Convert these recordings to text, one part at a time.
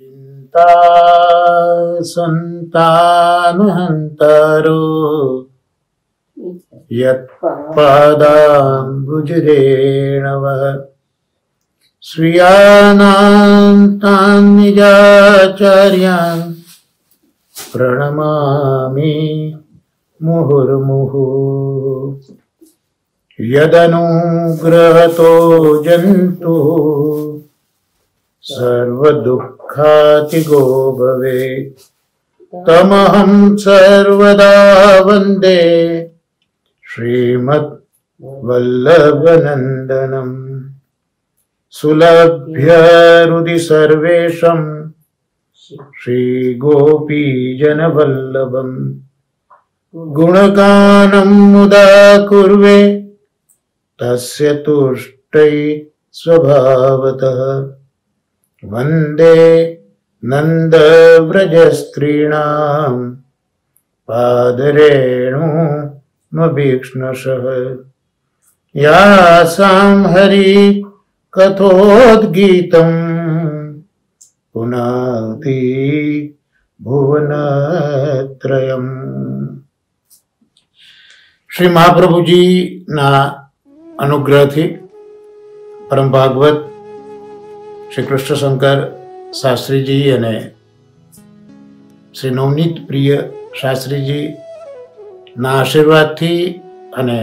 चिंता संतानहंतारो यत्पादाम्बुजरेणवः श्रियानां निजाचार्यान् प्रणमामि मुहुर्मुहुः। यदनुग्रहतो जन्तुः सर्वदुःखातिगो भवेत् तमहं सर्वदा वन्दे श्रीमद्वल्लभनन्दनम्। सुलभ्य सर्वेषां श्रीगोपीजनवल्लभम्। गुणगानं मुदा कुर्वे तस्य तुष्टै स्वभावतः। वन्दे नन्दव्रजस्त्रीणां पादरेणुमभीक्ष्णशः। यासां हरिकथोद्गीतं पुनाति भुवनत्रयम्। श्री महाप्रभुजी ना अनुग्रहથી પરમ ભાગવત શ્રી કૃષ્ણશંકર શાસ્ત્રીજી અને શ્રી નવનીત પ્રિય શાસ્ત્રીજીના આશીર્વાદથી અને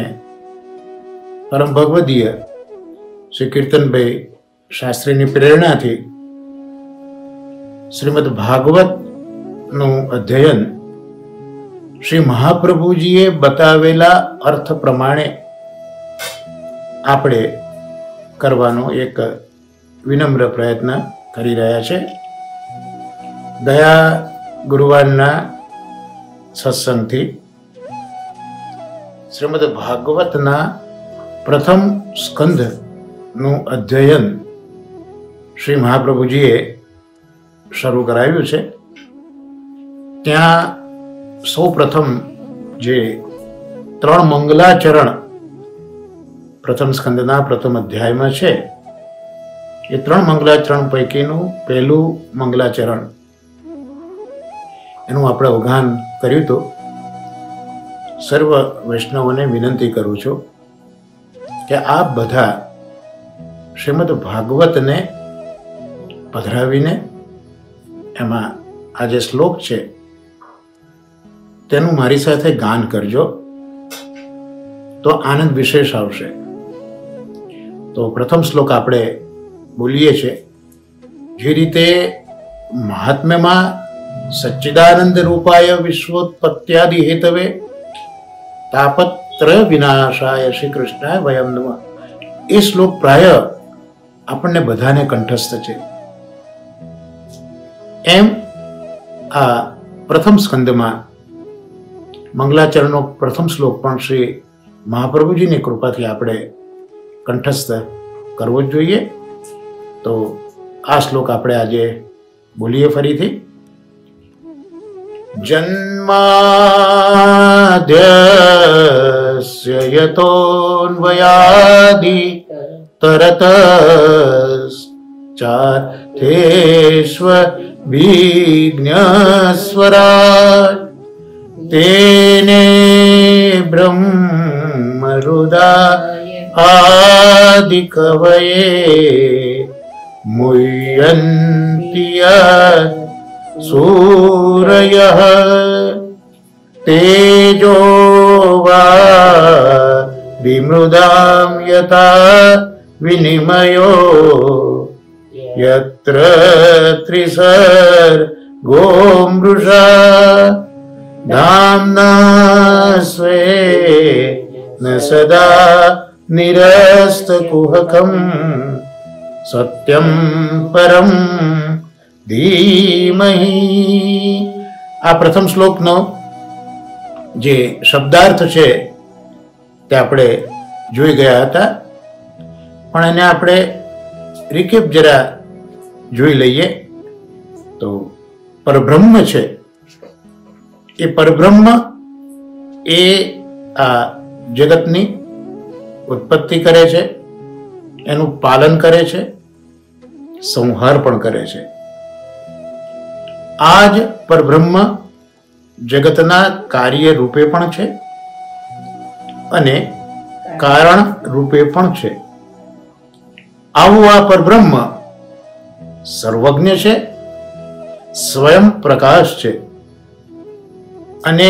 પરમ ભગવદીય શ્રી કીર્તનભાઈ શાસ્ત્રીની પ્રેરણાથી શ્રીમદ ભાગવતનું અધ્યયન શ્રી મહાપ્રભુજીએ બતાવેલા અર્થ પ્રમાણે આપણે કરવાનો એક વિનમ્ર પ્રયત્ન કરી રહ્યા છે. ગયા ગુરુવારના સત્સંગથી શ્રીમદ ભાગવતના પ્રથમ સ્કંધનું અધ્યયન શ્રી મહાપ્રભુજીએ શરૂ કરાવ્યું છે. ત્યાં સૌ પ્રથમ જે 3 મંગલાચરણ પ્રથમ સ્કંદના પ્રથમ અધ્યાયમાં છે, એ 3 મંગલાચરણ પૈકીનું પહેલું મંગલાચરણ એનું આપણે અવગાહન કર્યું હતું. સર્વ વૈષ્ણવોને વિનંતી કરું છું કે આપ બધા શ્રીમદ ભાગવતને પધરાવીને એમાં આ જે શ્લોક છે તેનું મારી સાથે ગાન કરજો તો આનંદ વિશેષ આવશે. તો પ્રથમ શ્લોક આપણે બોલીએ છીએ. જે રીતે મહાત્મ્યમાં સચ્ચિદાનંદ રૂપાય વિશ્વોત્પત્યાદિ હેતવે તાપત્ર વિનાશાય શ્રી કૃષ્ણાય વયમ નમઃ, એ શ્લોક પ્રાય આપણને બધાને કંઠસ્થ છે. એમ આ પ્રથમ સ્કંદમાં મંગલાચરણનો પ્રથમ શ્લોક પણ શ્રી મહાપ્રભુજીની કૃપાથી આપણે કંઠસ્થ કરવો જ જોઈએ. તો આ શ્લોક આપણે આજે બોલીએ ફરીથી. જન્માદ્યસ્ય યતોન્વયાદિ તરતશ્ચાર્થેષ્વ વિઘ્નસ્વરાટ તેને બ્રહ્મહૃદા આદિકવયે મુહ્યન્તિ યत् સૂરયઃ તેજો વા વિમૃદાં યથા વિનિમયો યત્ર ત્રિસર્ગો મૃષા ધામ્ના સ્વેન સદા નિરસ્તકુહકં સત્યમ પરમ ધીમહિ. આ પ્રથમ શ્લોકનો જે શબ્દાર્થ છે તે આપણે જોઈ ગયા હતા, પણ એને આપણે રિકેપ જરા જોઈ લઈએ. તો પરબ્રહ્મ છે, એ પરબ્રહ્મ એ આ જગતની ઉત્પત્તિ કરે છે, એનું પાલન કરે છે, સંહાર પણ કરે છે. આ જ પરબ્રહ્મ જગતના કાર્ય રૂપે પણ છે અને કારણ રૂપે પણ છે. આવું આ પરબ્રહ્મ સર્વજ્ઞ છે, સ્વયં પ્રકાશ છે અને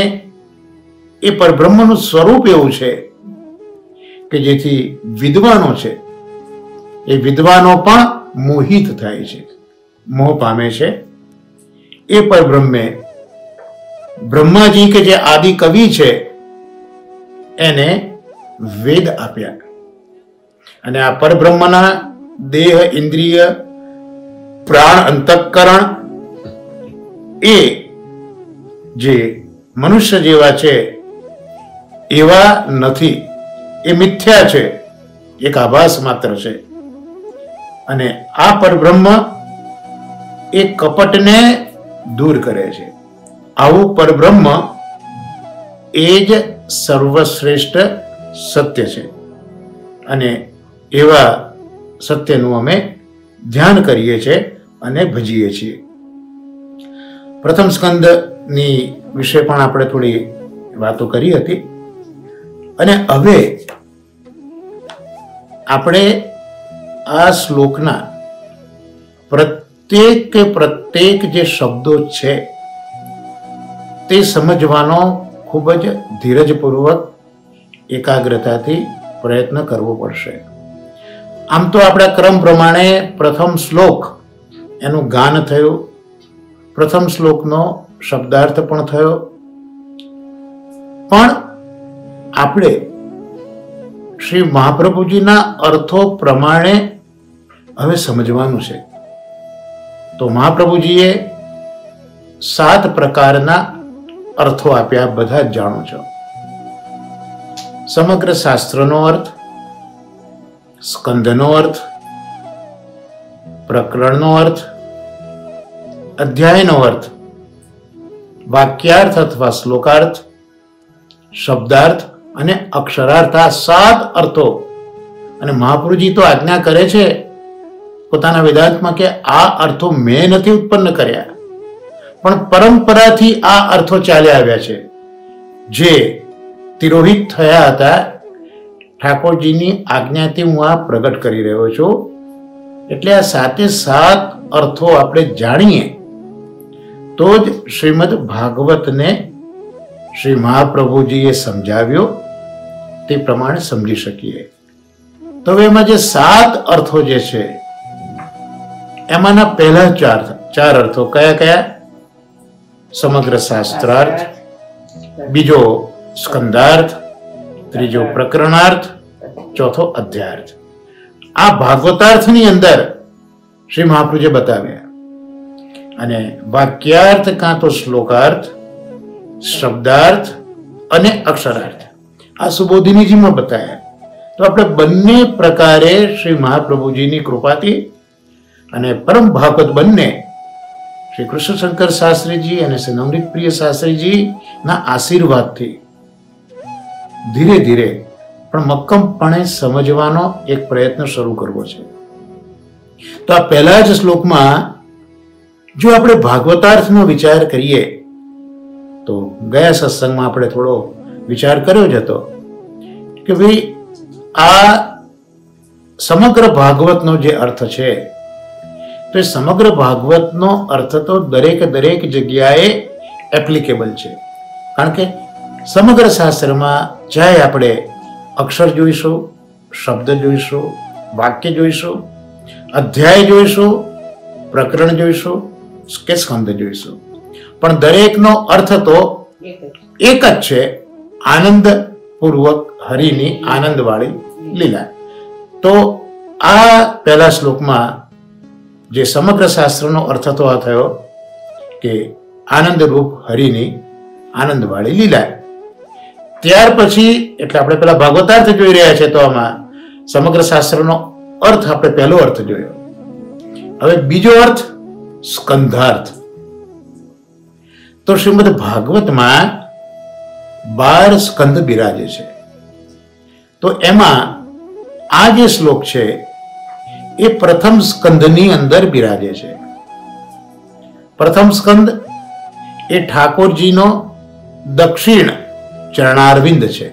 એ પરબ્રહ્મનું સ્વરૂપ એવું છે કે જેથી વિદ્વાનો છે એ વિદ્વાનો પણ મોહિત થાય છે, મોહ પામે છે. એ પરબ્રહ્મે બ્રહ્માજી કે જે આદિ કવિ છે એને વેદ આપ્યા અને આ પરબ્રહ્મના દેહ, ઇન્દ્રિય, પ્રાણ, અંતઃકરણ એ જે મનુષ્ય જેવા છે એવા નથી, એ મિથ્યા છે, એક આભાસ માત્ર છે. અને આ પરબ્રહ્મ એ કપટને દૂર કરે છે. આવું પરબ્રહ્મ એ જ સર્વશ્રેષ્ઠ સત્ય છે અને એવા સત્યનું અમે ધ્યાન કરીએ છીએ અને ભજીએ છીએ. પ્રથમ સ્કંદની વિશે પણ આપણે થોડી વાતો કરી હતી અને હવે આપણે આ શ્લોકના પ્રત્યેક જે શબ્દો છે તે સમજવાનો ખૂબ જ ધીરજપૂર્વક એકાગ્રતાથી પ્રયત્ન કરવો પડશે. આમ તો આપણા ક્રમ પ્રમાણે પ્રથમ શ્લોક એનું ગાન થયું, પ્રથમ શ્લોકનો શબ્દાર્થ પણ થયો, પણ આપણે શ્રી મહાપ્રભુજીના અર્થો પ્રમાણે હવે સમજવાનું છે. તો મહાપ્રભુજીએ 7 પ્રકારના અર્થો આપ્યા, બધા જ જાણો છો. સમગ્ર શાસ્ત્રનો અર્થ, સ્કંદનો અર્થ, પ્રકરણનો અર્થ, અધ્યાયનો અર્થ, વાક્યાર્થ અથવા શ્લોકાર્થ, શબ્દાર્થ અને અક્ષરાર્થ, આ 7 અર્થો. અને મહાપ્રભુજી તો આજ્ઞા કરે છે પોતાના વેદાંતમાં કે આ અર્થો મેં નથી ઉત્પન્ન કર્યા, પણ પરંપરાથી આ અર્થો ચાલ્યા આવ્યા છે. જે તિરોહિત થયા હતા ઠાકોરજીની આજ્ઞાથી હું આ પ્રગટ કરી રહ્યો છું. એટલે આ 7 અર્થો આપણે જાણીએ તો જ શ્રીમદ ભાગવતને શ્રી મહાપ્રભુજીએ સમજાવ્યો તે પ્રમાણે સમજી શકીએ. તો હવે એમાં જે 7 અર્થો જે છે એમાંના પહેલા 4 અર્થો કયા કયા? સમગ્ર શાસ્ત્રાર્થ, બીજો સ્કંદાર્થ, ત્રીજો પ્રકરણાર્થ, ચોથો અધ્યાયાર્થ. આ ભાગવતાર્થની અંદર શ્રી મહાપ્રભુએ બતાવ્યા. અને વાક્યાર્થ કાં તો શ્લોકાર્થ, શબ્દાર્થ અને અક્ષરાર્થ આ સુબોધિનીજીમાં બતાવ્યા. તો આપણે બંને પ્રકારે શ્રી મહાપ્રભુજીની કૃપાથી અને પરમ ભાગવત બંને શ્રી કૃષ્ણશંકર શાસ્ત્રીજી અને શ્રી નવનીત પ્રિય શાસ્ત્રીજી ના આશીર્વાદથી ધીરે ધીરે પણ મક્કમપણે સમજવાનો એક પ્રયત્ન શરૂ કરવો છે. તો આ પહેલા જ શ્લોકમાં જો આપણે ભાગવતાર્થનો વિચાર કરીએ તો ગયા સત્સંગમાં આપણે થોડો વિચાર કર્યો જ હતો કે ભાઈ આ સમગ્ર ભાગવતનો જે અર્થ છે તો એ સમગ્ર ભાગવતનો અર્થ તો દરેક જગ્યાએ એપ્લિકેબલ છે. કારણ કે સમગ્ર શાસ્ત્રમાં ચાહે આપણે અક્ષર જોઈશું, શબ્દ જોઈશું, વાક્ય જોઈશું, અધ્યાય જોઈશું, પ્રકરણ જોઈશું કે સ્કંદ જોઈશું, પણ દરેકનો અર્થ તો એક જ છે, આનંદ પૂર્વક હરિની આનંદવાળી લીલા. તો આ પહેલા શ્લોકમાં જે સમગ્ર શાસ્ત્રનો અર્થ તો આ થયો કે આનંદરૂપ હરિની આનંદવાળી લીલા. ત્યાર પછી એટલે આપણે પેલા ભાગવતાર્થ જોઈ રહ્યા છે તો આમાં સમગ્ર શાસ્ત્રનો અર્થ આપણે પહેલો અર્થ જોયો. હવે બીજો અર્થ સ્કંધાર્થ. તો શ્રીમદ ભાગવતમાં 12 સ્કંદ બિરાજે છે. તો એમાં આ જે શ્લોક છે એ પ્રથમ સ્કંદની અંદર બિરાજે છે. પ્રથમ સ્કંદ એ ઠાકોરજીનો દક્ષિણ ચરણારવિંદ છે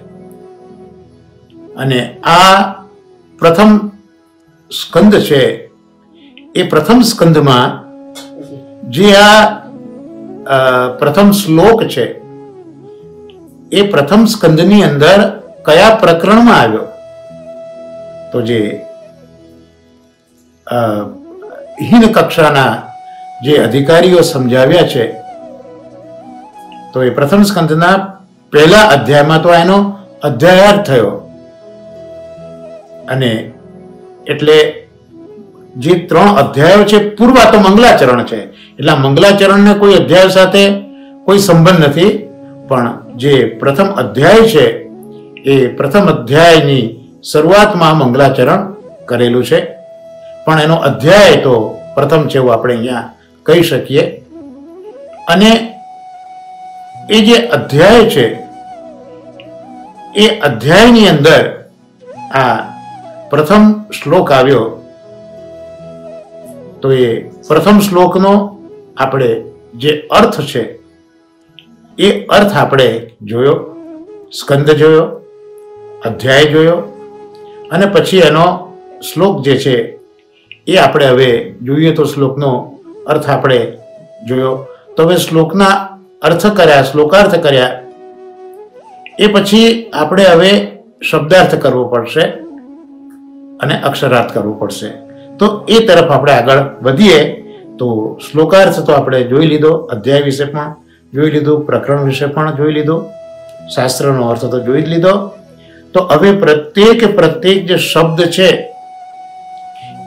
અને આ પ્રથમ સ્કંદ છે એ પ્રથમ સ્કંદમાં જે આ પ્રથમ શ્લોક છે એ પ્રથમ સ્કંદની અંદર કયા પ્રકરણમાં આવ્યો તો જે હીન કક્ષાના જે અધિકારીઓ સમજાવ્યા છે તો એ પ્રથમ સ્કંદના પહેલા અધ્યાયમાં તો એનો અધ્યાયાર્થ થયો અને એટલે જે 3 અધ્યાયો છે પૂર્વા તો મંગલાચરણ છે એટલે મંગલાચરણને કોઈ અધ્યાય સાથે કોઈ સંબંધ નથી પણ જે પ્રથમ અધ્યાય છે એ પ્રથમ અધ્યાયની શરૂઆતમાં મંગલાચરણ કરેલું છે પણ એનો અધ્યાય તો પ્રથમ છે એવું આપણે અહીંયા કહી શકીએ અને એ જે અધ્યાય છે એ અધ્યાયની અંદર આ પ્રથમ શ્લોક આવ્યો તો એ પ્રથમ શ્લોકનો આપણે જે અર્થ છે એ અર્થ આપણે જોયો, સ્કંદ જોયો, અધ્યાય જોયો અને પછી એનો શ્લોક જે છે એ આપણે હવે જોઈએ તો શ્લોકનો અર્થ આપણે જોયો. તો હવે શ્લોકના અર્થ કર્યા, શ્લોકાર્થ કર્યા એ પછી આપણે હવે શબ્દાર્થ કરવો પડશે અને અક્ષરાર્થ કરવો પડશે. તો એ તરફ આપણે આગળ વધીએ. તો શ્લોકાર્થ તો આપણે જોઈ લીધો, અધ્યાય વિશે પણ જોઈ લીધું, પ્રકરણ વિશે પણ જોઈ લીધું, શાસ્ત્રનો અર્થ તો જોઈ જ લીધો. તો હવે પ્રત્યેક જે શબ્દ છે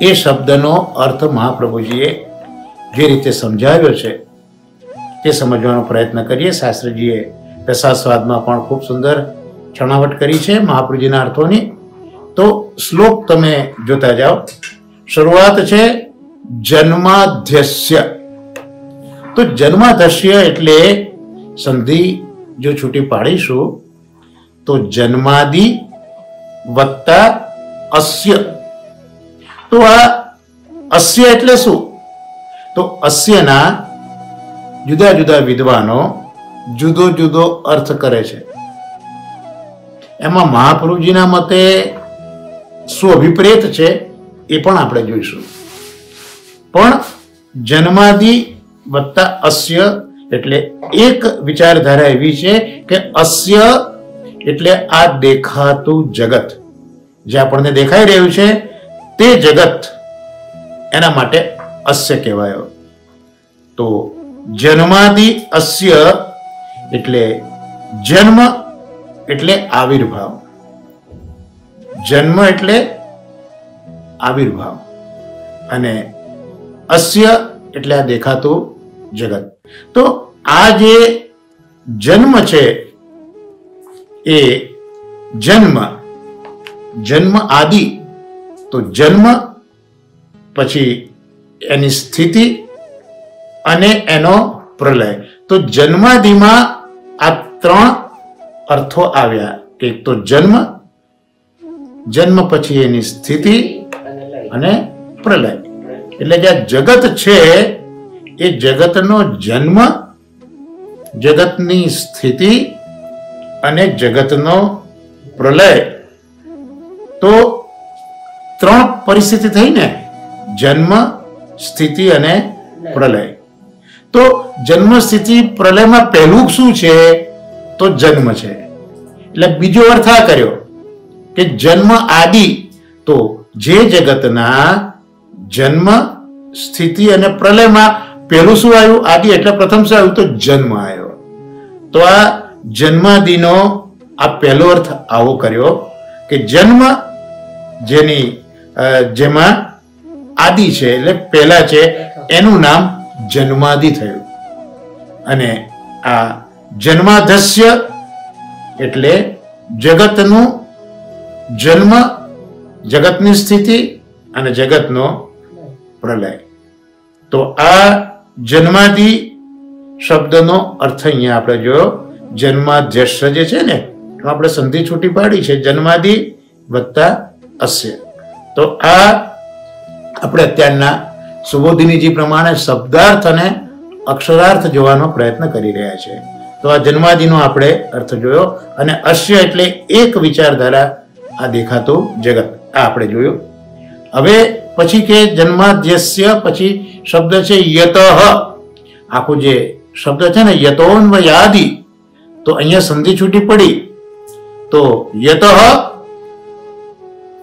એ શબ્દનો અર્થ મહાપ્રભુજીએ જે રીતે સમજાવ્યો છે તે સમજવાનો પ્રયત્ન કરીએ. શાસ્ત્રજીએ રસાસ્વાદમાં પણ ખૂબ સુંદર છણાવટ કરી છે મહાપ્રભુજીના અર્થોની. તો શ્લોક તમે જોતા જાઓ. શરૂઆત છે જન્માધ્યસ્ય. તો જન્માધ્યસ્ય એટલે સંધિ જો છૂટી પાડીશું તો જન્માદિ વત્તા અસ્ય. તો આ અસ્ય એટલે શું? તો અસ્યના જુદા જુદા વિદ્વાનો જુદો જુદો અર્થ કરે છે. એમાં મહાપ્રભુજીના મતે શું અભિપ્રેત છે એ પણ આપણે જોઈશું. પણ જન્માદિ વત્તા અસ્ય એટલે એક વિચારધારા એવી છે કે અસ્ય એટલે આ દેખાતું જગત, જે આપણને દેખાઈ રહ્યું છે તે જગત, એના માટે અસ્ય કહેવાયો. તો જન્માદિ અસ્ય એટલે જન્મ એટલે આવિર્ભાવ, જન્મ એટલે આવિર્ભાવ અને અસ્ય એટલે આ દેખાતું જગત. તો આ જે જન્મ છે એ જન્મ આદિ, તો જન્મ પછી એની સ્થિતિ અને એનો પ્રલય. તો જન્માદિમાં આ 3 અર્થો આવ્યા કે એક તો જન્મ પછી એની સ્થિતિ અને પ્રલય. એટલે જે જગત છે એ જગતનો જન્મ, જગતની સ્થિતિ અને જગતનો પ્રલય. તો 3 પરિસ્થિતિ થઈ ને, જન્મ, સ્થિતિ અને પ્રલય. તો જન્મ, સ્થિતિ, પ્રલયમાં પહેલું શું છે તો જન્મ છે. એટલે બીજો અર્થ આ કર્યો કે જન્મ આદિ. તો જે જગતના જન્મ, સ્થિતિ અને પ્રલયમાં પહેલું શું આવ્યું? આદિ. એટલે પ્રથમ શું આવ્યું? તો જન્મ આવ્યો. તો આ જન્માદિનો આ પહેલો અર્થ આવો કર્યો કે જન્મ જેમાં આદિ છે એટલે પહેલા છે એનું નામ જન્માદિ થયું. અને આ જન્માધસ્ય એટલે જગતનું જન્મ, જગતની સ્થિતિ અને જગતનો પ્રલય. તો આ જન્માદિ શબ્દનો અર્થ અહીંયા આપણે જોયો. જન્માધ્યસ્ય જે છે ને આપણે સંધિ છૂટી પાડી છે, જન્માદિ વત્તા અસ્ય. તો આ આપણે અત્યારના સુબોધિનીજી પ્રમાણે શબ્દાર્થ અને અક્ષરાર્થ જોવાનો પ્રયત્ન કરી રહ્યા છે. તો આ જન્માદિનો આપણે અર્થ જોયો, અને અસ્ય એટલે એક વિચારધારા, આ દેખાતું જગત, આ આપણે જોયું. હવે પછી કે જન્માદ્યસ્ય, પછી શબ્દ છે યતઃ. આખું જે શબ્દ છે ને યતોન્વયાદિ, તો અહીંયા સંધિ છૂટી પડી, તો યતઃ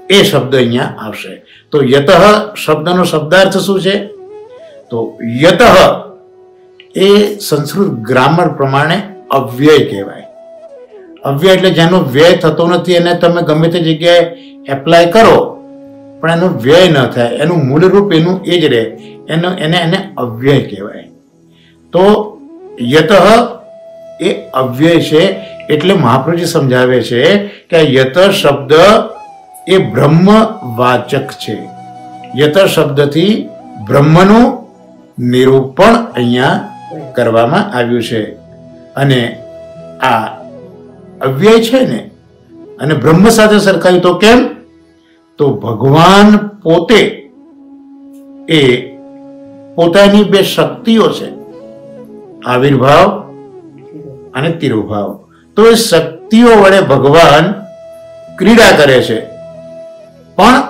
એ શબ્દ અહીંયા આવશે. તો યતઃ શબ્દનો શબ્દાર્થ શું છે? તો યતઃ એ સંસ્કૃત ગ્રામર પ્રમાણે અવ્યય કહેવાય. અવ્યય એટલે જેનો વ્યય થતો નથી, એને તમે ગમે તે જગ્યાએ એપ્લાય કરો પણ એનો વ્યય ન થાય, એનું મૂળ રૂપ એનું એ જ રહે, એને અવ્યય કહેવાય. તો યતઃ એ અવ્યય છે. એટલે મહાપ્રભુજી સમજાવે છે કે યત શબ્દ એ બ્રહ્મવાચક છે. યત શબ્દથી બ્રહ્મનું નિરૂપણ અહીંયા કરવામાં આવ્યું છે. અને આ અવ્યય છે ને, અને બ્રહ્મ સાથે સરખાવી તો કેમ? તો ભગવાન પોતે એ પોતાની બે શક્તિઓ છે, આવિર્ભાવ અને તિરુભાવ. તો એ શક્તિઓ વડે ભગવાન ક્રીડા કરે છે, પણ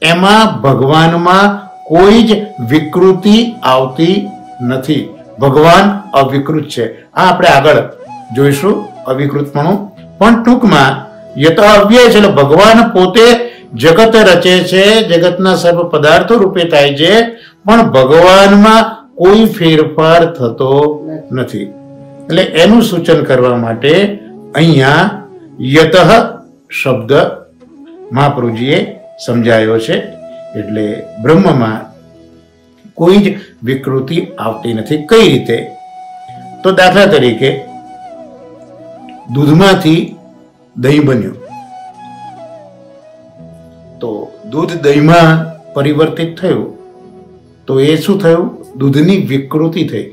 એમાં ભગવાનમાં કોઈ જ વિકૃતિ આવતી નથી. ભગવાન અવિકૃત છે. આ આપણે આગળ જોઈશું અવિકૃતપણું. પણ ટૂંકમાં યત અવ્યય છે એટલે ભગવાન પોતે જગત રચે છે, જગતના સર્વ પદાર્થો રૂપે થાય છે, પણ ભગવાનમાં કોઈ ફેરફાર થતો નથી. એટલે એનું સૂચન કરવા માટે અહીંયા યતઃ શબ્દ મહાપ્રભુજીએ સમજાયો છે. એટલે બ્રહ્મમાં કોઈ જ વિકૃતિ આવતી નથી. કઈ રીતે? તો દાખલા તરીકે દૂધમાંથી દહીં બન્યું, તો દૂધ દહીંમાં પરિવર્તિત થયું, તો એ શું થયું? દૂધની વિકૃતિ થઈ.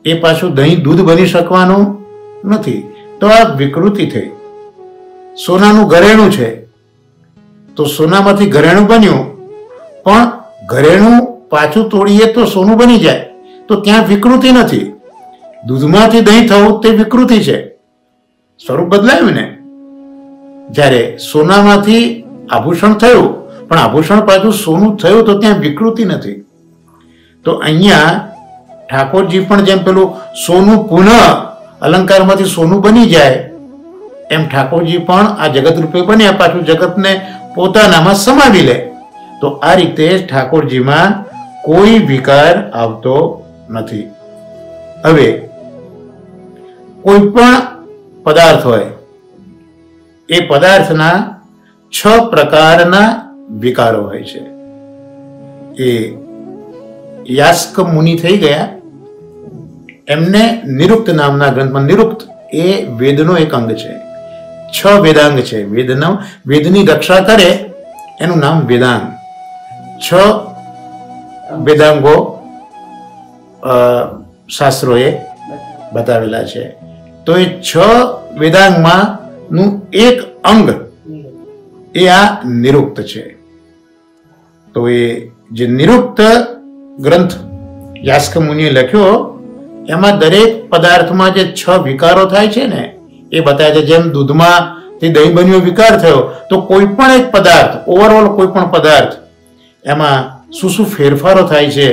એ પાછું દહીં દૂધ બની શકવાનું નથી, તો આ વિકૃતિ થઈ. સોનાનું ઘરેણું છે, તો સોનામાંથી ઘરેણું બન્યું, પણ ઘરેણું પાછું તોડીએ તો સોનું બની જાય, તો ત્યાં વિકૃતિ નથી. દૂધમાંથી દહીં થવું તે વિકૃતિ છે, સ્વરૂપ બદલાયું ને. જ્યારે સોનામાંથી આભૂષણ થયું, પણ આભૂષણ પાછું સોનું થયું, તો ત્યાં વિકૃતિ નથી. તો અહીંયા ઠાકોરજી પણ જેમ પેલું સોનું પુનઃ અલંકારમાંથી સોનું બની જાય, એમ ઠાકોરજી પણ આ જગત રૂપે બન્યા, પાછું જગતને પોતાનામાં સમાવી લે. તો આ રીતે ઠાકોરજીમાં કોઈ વિકાર આવતો નથી. હવે કોઈ પણ પદાર્થ હોય, એ પદાર્થના 6 પ્રકારના વિકારો હોય છે. એ યાસ્ક મુનિ થઈ ગયા, એમને નિરુક્ત નામના ગ્રંથમાં, નિરુક્ત એ વેદનો એક અંગ છે, 6 વેદાંગ છે. વેદની રક્ષા કરે એનું નામ વેદાંગ. 6 વેદાંગો શાસ્ત્રોએ બતાવેલા છે. તો એ 6 વેદાંગમાં નું એક અંગ એ આ નિરુક્ત છે. તો એ જે નિરુક્ત ગ્રંથ યાસ્ક મુનિએ લખ્યો, એમાં દરેક પદાર્થમાં જે 6 વિકારો થાય છે ને, એ બતાવે છે. જેમ દૂધમાંથી દહીં બન્યો વિકાર થયો, તો કોઈ પણ એક પદાર્થ, ઓવરઓલ કોઈ પણ પદાર્થ, એમાં શું શું ફેરફારો થાય છે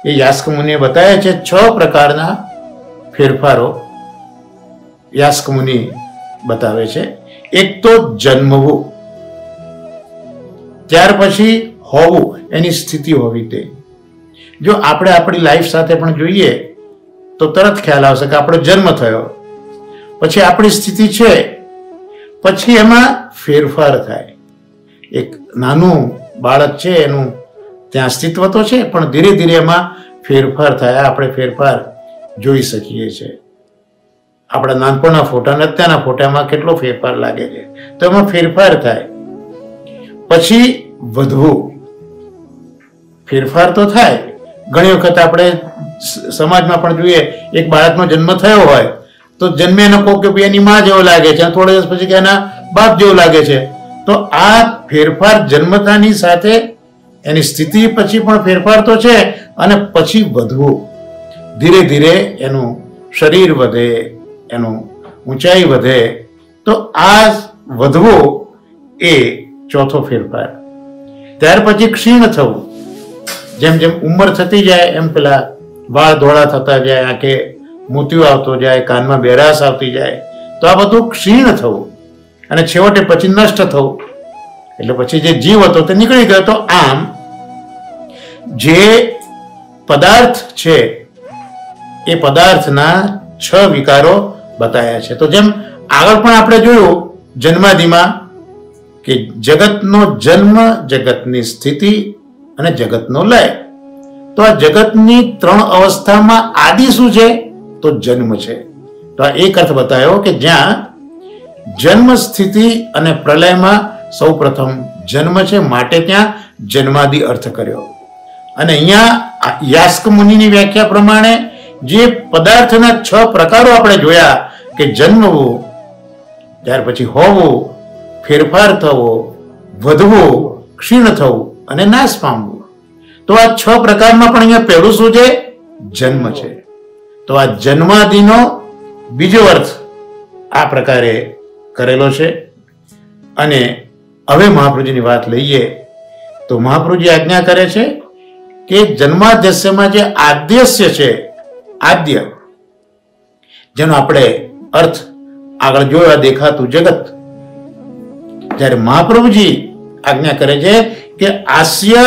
એ યાસ્ક મુનિએ બતાવ્યા છે. 6 પ્રકારના ફેરફારો યાસ્ક મુનિ બતાવે છે. એક તો જન્મવું, ત્યાર પછી હોવું, એની સ્થિતિ હોવી. તે જો આપણે આપણી લાઈફ સાથે પણ જોઈએ તો તરત ખ્યાલ આવશે કે આપણો જન્મ થયો, પછી આપણી સ્થિતિ છે, પછી એમાં ફેરફાર થાય. એક નાનું બાળક છે, એનું ત્યાં અસ્તિત્વ તો છે, પણ ધીરે ધીરે એમાં ફેરફાર થાય. આપણે ફેરફાર જોઈ શકીએ છીએ. આપણા નાનપણના ફોટા અને અત્યારના ફોટામાં કેટલો ફેરફાર લાગે છે, તો એમાં ફેરફાર થાય. પછી વધવું, ફેરફાર તો થાય. ઘણી વખત આપણે સમાજમાં પણ જોઈએ, એક બાળકનો જન્મ થયો હોય તો જન્મે એનો કહો કે ભાઈ એની માં જેવો લાગે છે, થોડા દિવસ પછી કે એના બાપ જેવો લાગે છે. તો આ ફેરફાર જન્મતાની સાથે એની સ્થિતિ પછી પણ ફેરફાર તો છે, અને પછી વધવું. ધીરે ધીરે એનું શરીર વધે, એનું ઊંચાઈ વધે. તો આ વધવું એ ચોથો ફેરફાર. ત્યાર પછી ક્ષીણ થવું. જેમ જેમ ઉંમર થતી જાય એમ પેલા વાળ ધોળા થતા જાય, આંખે મોતિયો આવતો જાય, કાનમાં બેરાશ આવતી જાય. તો આ બધું ક્ષીણ થવું. અને છેવટે પછી નષ્ટ થવું. એટલે પછી જે જીવ હતો તે નીકળી ગયો. તો આમ જે પદાર્થ છે એ પદાર્થના 6 વિકારો બતાવ્યા છે. તો જેમ આગળ પણ આપણે જોયું જન્માદિમાં કે જગતનો જન્મ, જગતની સ્થિતિ અને જગતનો લય. તો આ જગતની 3 અવસ્થામાં આદિ શું છે? તો જન્મ છે. તો આ એક અર્થ બતાવ્યો કે જ્યાં જન્મ, સ્થિતિ અને પ્રલયમાં સૌ પ્રથમ જન્મ છે, માટે ત્યાં જન્માદિ અર્થ કર્યો. અને અહીંયા યાસ્ક મુનિની વ્યાખ્યા પ્રમાણે જે પદાર્થના 6 પ્રકારો આપણે જોયા કે જન્મવું, ત્યાર પછી હોવું, ફેરફાર થવો, વધવું, ક્ષીણ થવું અને નાશ પામવું. તો આ 6 પ્રકારમાં પણ અહીંયા પહેલું શું છે? જન્મ છે. તો આ જન્માદિનો બીજો અર્થ આ પ્રકારે કરેલો છે. અને હવે મહાપ્રભુજીની વાત લઈએ તો મહાપ્રભુજી આજ્ઞા કરે છે કે જન્માદ્યસ્યમાં જે આદ્યસ્ય છે, આદ્ય, જેનો આપણે અર્થ આગળ જોયા દેખાતું જગત, જ્યારે મહાપ્રભુજી આજ્ઞા કરે છે કે આસ્ય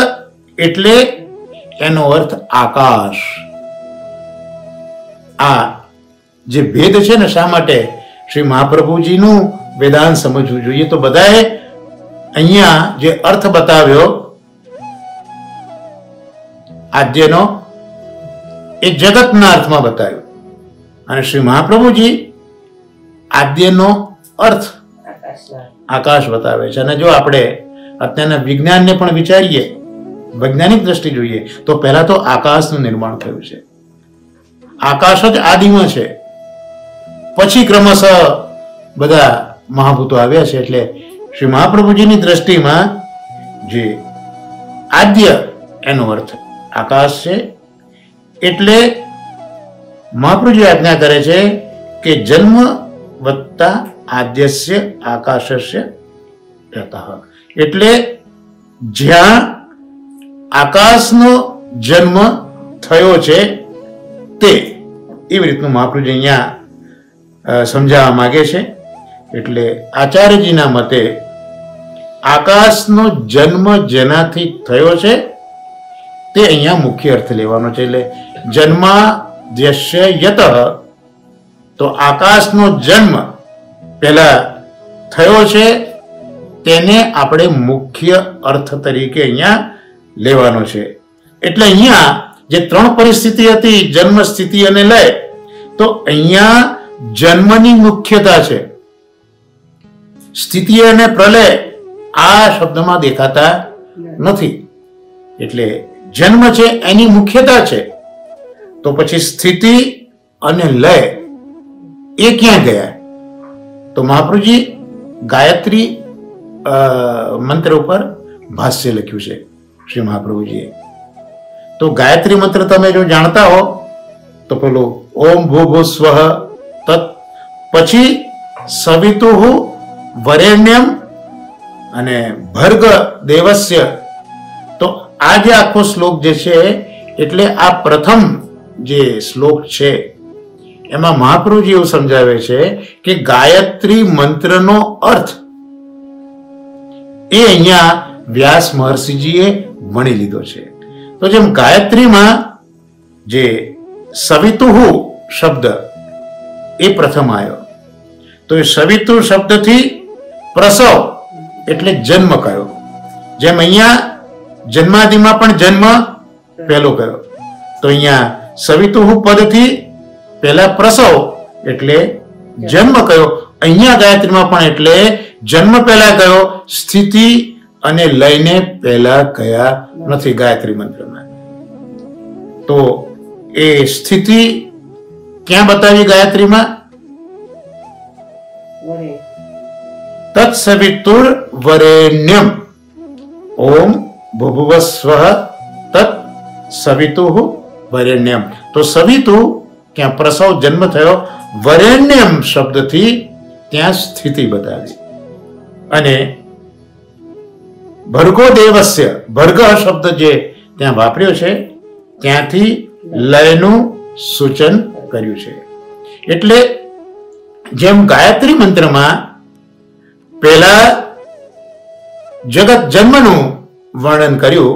એટલે એનો અર્થ આકાશ. આ જે ભેદ છે ને, શા માટે શ્રી મહાપ્રભુજીનું વેદાંત સમજવું જોઈએ? તો બધાએ અહીંયા જે અર્થ બતાવ્યો આદ્યનો, એ જગતના અર્થમાં બતાવ્યો. અને શ્રી મહાપ્રભુજી આદ્યનો અર્થ આકાશ બતાવે છે. અને જો આપણે અત્યારના વિજ્ઞાનને પણ વિચારીએ, વૈજ્ઞાનિક દ્રષ્ટિ જોઈએ, તો પહેલા તો આકાશનું નિર્માણ થયું છે. આકાશ જ આદિમાં છે. પછી ક્રમશઃ બધા મહાભૂતો આવ્યા છે. એટલે શ્રી મહાપ્રભુજીની દ્રષ્ટિમાં જે આદ્ય એનો અર્થ આકાશ છે. એટલે મહાપ્રભુજી આજ્ઞા કરે છે કે જન્મ વત્તા આદ્યસ્ય આકાશસ્ય યતઃ. એટલે જ્યાં આકાશનો જન્મ થયો છે તે, એવી રીતનું મહાપ્રભુજી અહીંયા સમજાવવા માંગે છે. એટલે આચાર્યજીના મતે આકાશનો જન્મ જેનાથી થયો છે તે અહીંયા મુખ્ય અર્થ લેવાનો છે. એટલે જન્માદ્યસ્ય યતઃ, તો આકાશનો જન્મ પહેલા થયો છે તેને આપણે મુખ્ય અર્થ તરીકે અહીંયા લેવાનો છે. એટલે અહીંયા જે 3 પરિસ્થિતિ હતી, જન્મ, સ્થિતિ અને લય, તો અહીંયા જન્મની મુખ્યતા છે. સ્થિતિ અને પ્રલય આ શબ્દમાં દેખાતા નથી. એટલે જન્મ છે એની મુખ્યતા છે. તો પછી સ્થિતિ અને લય એ ક્યાં ગયા? તો મહાપ્રભુજી ગાયત્રી મંત્ર ઉપર ભાષ્ય લખ્યું છે શ્રી મહાપ્રભુજીએ. તો ગાયત્રી મંત્ર તમે જો જાણતા હો તો પેલું ઓમ ભૂભુ સ્વઃ તત્, પછી સવિતુઃ વરેણ્યમ અને ભર્ગ દેવસ્ય. તો આ જે આખો શ્લોક જે છે, એટલે આ પ્રથમ જે શ્લોક છે એમાં મહાપ્રભુજી એવું સમજાવે છે કે ગાયત્રી મંત્રનો અર્થ એ અહીંયા વ્યાસ મહર્ષિજીએ વણી લીધો છે. તો જેમ ગાયત્રીમાં જે સવિતુઃ શબ્દ એ પ્રથમ આવ્યો, તો એ સવિતુઃ શબ્દથી પ્રસવ એટલે જન્મ કયો. જેમ અહીંયા જન્માદિમાં પણ જન્મ પહેલો કયો, તો અહીંયા સવિતુઃ પદથી પહેલા પ્રસવ એટલે જન્મ કયો. અહીંયા ગાયત્રીમાં પણ એટલે જન્મ પહેલા કયો, સ્થિતિ અને લયને પહેલા કયા નથી ગાયત્રી મંત્રમાં. તો એ સ્થિતિ ક્યાં બતાવી ગાયત્રીમાં? તત્સવિતુર વરેણ્યમ ઓમ ભૂભુવઃ સ્વઃ તત્ સવિતુ વરેણ્યમ. તો સવિતુ ત્યાં પ્રસવ જન્મ થયો, વરેણ્યમ શબ્દથી ત્યાં સ્થિતિ બતાવી. અને ભર્ગો દેવસ્ય, ભર્ગ શબ્દ જે ત્યાં વાપર્યો છે ત્યાંથી લયનું સૂચન કર્યું છે. એટલે જેમ ગાયત્રી મંત્રમાં પહેલા જગત જન્મનું વર્ણન કર્યું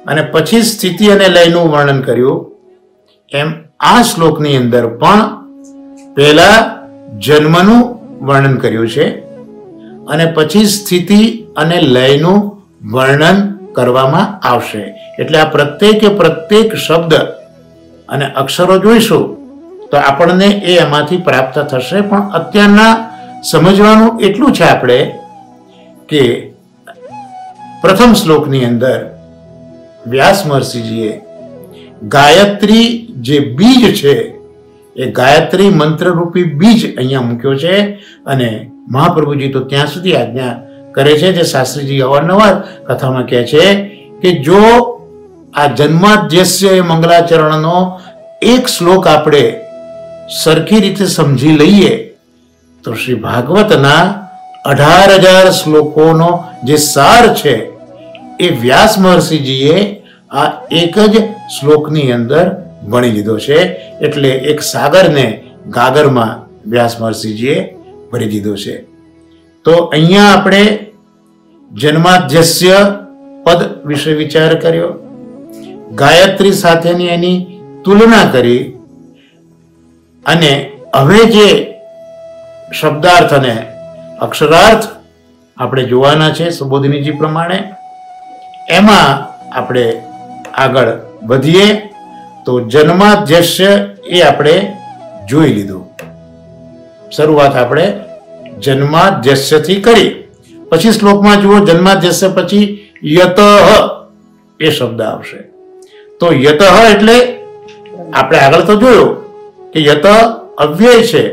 અને પછી સ્થિતિ અને લયનું વર્ણન કર્યું, એમ આ શ્લોકની અંદર પણ પહેલા જન્મનું વર્ણન કર્યું છે અને પછી સ્થિતિ અને લયનું વર્ણન કરવામાં આવશે. એટલે આ પ્રત્યેક શબ્દ અને અક્ષરો જોઈશું તો આપણને એ એમાંથી પ્રાપ્ત થશે. પણ અત્યારના સમજવાનું એટલું છે આપણે કે પ્રથમ શ્લોકની અંદર વ્યાસ મહર્ષિજીએ ગાયત્રી જે બીજ છે એ ગાયત્રી મંત્ર રૂપી બીજ અહીંયા મૂક્યો છે. અને મહાપ્રભુજી તો ત્યાં સુધી આજ્ઞા કરે છે, જે શાસ્ત્રીજી અવારનવાર કથામાં કહે છે કે જો આ જન્માદ્યસ્ય એ મંગલાચરણનો એક શ્લોક આપણે સરખી રીતે સમજી લઈએ તો શ્રી ભાગવતના 18,000 શ્લોકોનો જે સાર છે એ વ્યાસ મહર્ષિજીએ આ એક જ શ્લોકની અંદર વણી લીધો છે. એટલે એક સાગરને ગાગરમાં વ્યાસ મહર્ષિજીએ ભરી દીધો છે. તો અહીંયા આપણે જન્માદ્યસ્ય પદ વિશે વિચાર કર્યો, ગાયત્રી સાથેની એની તુલના કરી, અને હવે જે શબ્દાર્થ અને અક્ષરાર્થ આપણે જોવાના છે સુબોધિનીજી પ્રમાણે, એમાં આપણે આગળ વધીએ. તો જન્માદ્યસ્ય એ આપણે જોઈ લીધું. શરૂઆત આપણે જન્માદ્યસ્યથી કરી. પછી શ્લોકમાં જુઓ, જન્માદ્યસ્ય પછી યતઃ એ શબ્દ આવશે. તો યતઃ એટલે આપણે આગળ તો જોયું કે યત અવ્યય છે,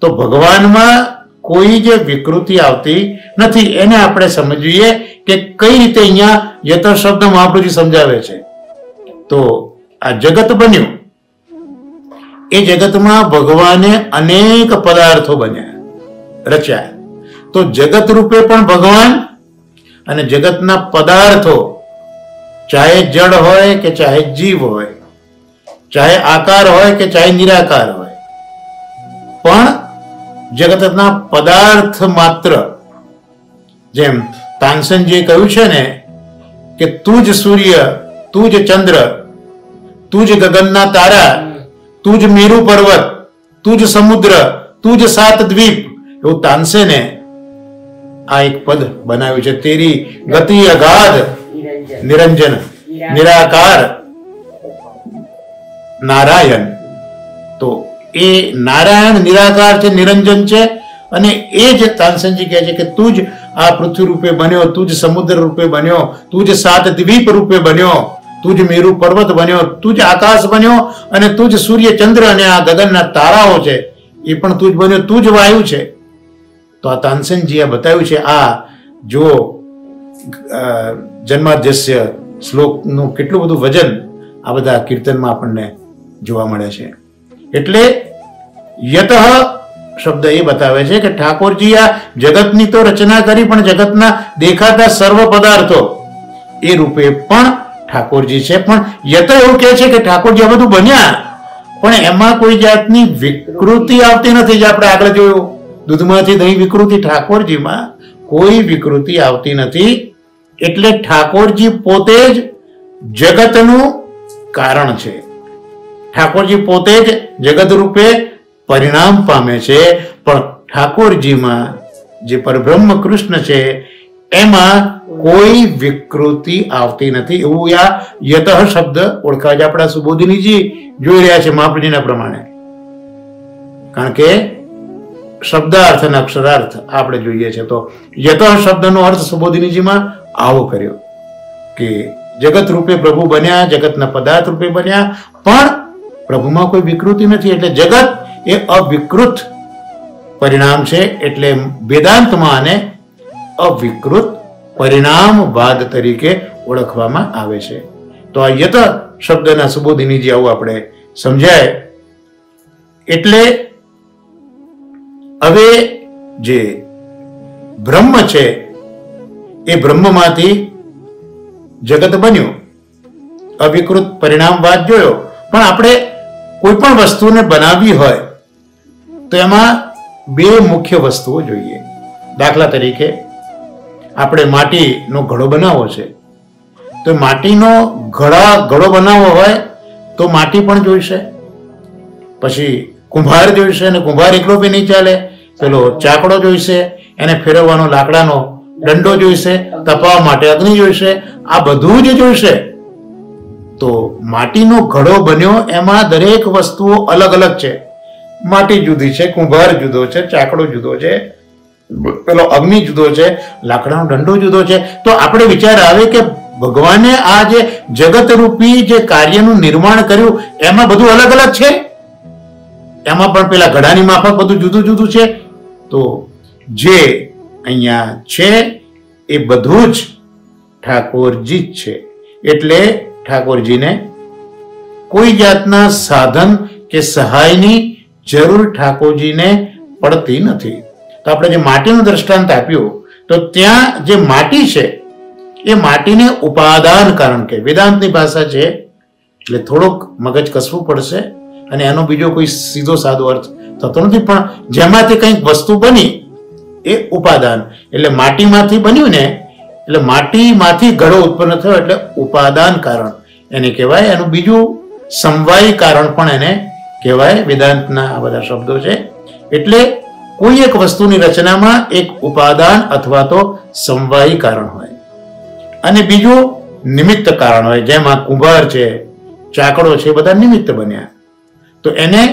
તો ભગવાનમાં કોઈ જે વિકૃતિ આવતી નથી એને આપણે સમજીએ કે કઈ રીતે અહીંયા યત શબ્દ મહાપ્રભુજી સમજાવે છે. તો આ જગત બન્યું, એ જગતમાં ભગવાને અનેક પદાર્થો બન્યા, રચ્યા. તો જગત રૂપે પણ ભગવાન અને જગતના પદાર્થો, ચાહે જડ હોય કે ચાહે જીવ હોય, ચાહે આકાર હોય કે ચાહે નિરાકાર હોય, પણ જગતના પદાર્થ માત્ર, જેમ તાનસેનજીએ કહ્યું છે ને કે તું જ સૂર્ય, તું જ ચંદ્ર, તું જ ગગનના તારા, તું જ મેરુ પર્વત, તું જ સમુદ્ર, તું જ સાત દ્વીપ, એવું તાનસેને આ એક પદ બનાવ્યું છે. તેરી ગતિ અગાધ નિરંજન નિરાકાર નારાયણ. તો એ નારાયણ નિરાકાર છે, નિરંજન છે. અને એ જ તાનસેનજી કહે છે કે તું જ આ પૃથ્વી રૂપે બન્યો, તું જ સમુદ્ર રૂપે બન્યો, તું જ સાત દ્વીપ રૂપે બન્યો, તું જ મેરુ પર્વત બન્યો, તું જ આકાશ બન્યો, અને તું જ સૂર્ય ચંદ્ર અને આ ગગનના તારાઓ છે એ પણ તું જ બન્યો, તું જ વાયુ છે. તો આ તાનસેનજીએ બતાવ્યું છે. આ જો જન્માદ્યસ્ય શ્લોકનું કેટલું બધું વજન આ બધા કીર્તનમાં આપણને જોવા મળે છે. એટલે યતઃ શબ્દ એ બતાવે છે કે ઠાકોરજી આ જગતની તો રચના કરી, પણ જગતના દેખાતા સર્વ પદાર્થો એ રૂપે પણ ઠાકોરજી છે. પણ યત એવું કહે છે કે ઠાકોરજી આ બધું બન્યા, પણ એમાં કોઈ જાતની વિકૃતિ આવતી નથી. જે આપણે આગળ જોયું, દૂધમાંથી દહીં વિકૃતિ, ઠાકોરજીમાં કોઈ વિકૃતિ આવતી નથી. એટલે ઠાકોરજી પોતે જ જગતનું કારણ છે. ઠાકોરજી પોતે જ જગત રૂપે પરિણામ પામે છે. પણ ઠાકોરજીમાં જે પરબ્રહ્મ કૃષ્ણ છે એમાં કોઈ વિકૃતિ આવતી નથી. એવું આ યતઃ શબ્દ ઓળખાય છે. આપણા સુબોધિનીજી જોઈ રહ્યા છે મહાપ્રભુજીના પ્રમાણે, કારણ કે શબ્દાર્થ અને અક્ષરાર્થ આપણે જોઈએ છે. તો યતઃ શબ્દનો અર્થ સુબોધિનીજીમાં આવો કર્યો કે જગત રૂપે પ્રભુ બન્યા, જગતના પદાર્થ રૂપે બન્યા, પણ પ્રભુમાં કોઈ વિકૃતિ નથી. એટલે જગત એ અવિકૃત પરિણામ છે. એટલે વેદાંતમાં આને અવિકૃત પરિણામવાદ તરીકે ઓળખવામાં આવે છે. તો આ યત શબ્દના સુબોધિની આવું આપણે સમજાય. એટલે હવે જે બ્રહ્મ છે એ બ્રહ્મમાંથી જગત બન્યું, અવિકૃત પરિણામવાદ જોયો. પણ આપણે કોઈ પણ વસ્તુને બનાવવી હોય તો એમાં બે મુખ્ય વસ્તુઓ જોઈએ. દાખલા તરીકે આપણે માટીનો ઘડો બનાવવો છે, તો માટીનો ઘડો બનાવવો હોય તો માટી પણ જોઈશે, પછી કુંભાર જોઈશે, અને કુંભાર એકલો બી નહીં ચાલે, પેલો ચાકડો જોઈશે, એને ફેરવવાનો લાકડાનો દંડો જોઈશે, તપાવવા માટે અગ્નિ જોઈશે, આ બધું જ જોઈશે. તો માટીનો ઘડો બન્યો, એમાં દરેક વસ્તુઓ અલગ અલગ છે. માટી જુદી છે, કુંભાર જુદો છે, ચાકડો જુદો છે, પેલો અગ્નિ જુદો છે, લાકડાનો દંડો જુદો છે. તો આપણે વિચાર આવે કે ભગવાને આ જે જગત રૂપી જે કાર્યનું નિર્માણ કર્યું એમાં બધું અલગ અલગ છે, એમાં પણ પેલા ઘડાની માફક બધું જુદું જુદું છે. તો જે અહીંયા છે એ બધું જ ઠાકોરજી જ છે. એટલે ઠાકોરજીને કોઈ જાતના સાધન કે સહાયની જરૂર ઠાકોરજીને પડતી નથી. તો આપણે જે માટીનું દ્રષ્ટાંત આપ્યું, તો ત્યાં જે માટી છે એ માટીને ઉપાદાન કારણ કે વેદાંતની ભાષા છે, એટલે થોડોક મગજ કસવું પડશે, અને એનો બીજો કોઈ સીધો સાદો અર્થ થતો નથી. પણ જેમાંથી કંઈક વસ્તુ બની એ ઉપાદાન, એટલે માટીમાંથી બન્યું ને, એટલે માટીમાંથી ઘડો ઉત્પન્ન થયો એટલે ઉપાદાન કારણ એને કહેવાય. એનું બીજું સમવાયી કારણ પણ એને કહેવાય. વેદાંતના આ બધા શબ્દો છે. એટલે કોઈ એક વસ્તુની રચનામાં એક ઉપાદાન અથવા તો સમવાયી કારણ હોય, અને બીજું નિમિત્ત કારણ હોય. જેમ આ કુંભાર છે, ચાકડો છે, બધા નિમિત્ત બન્યા, તો એને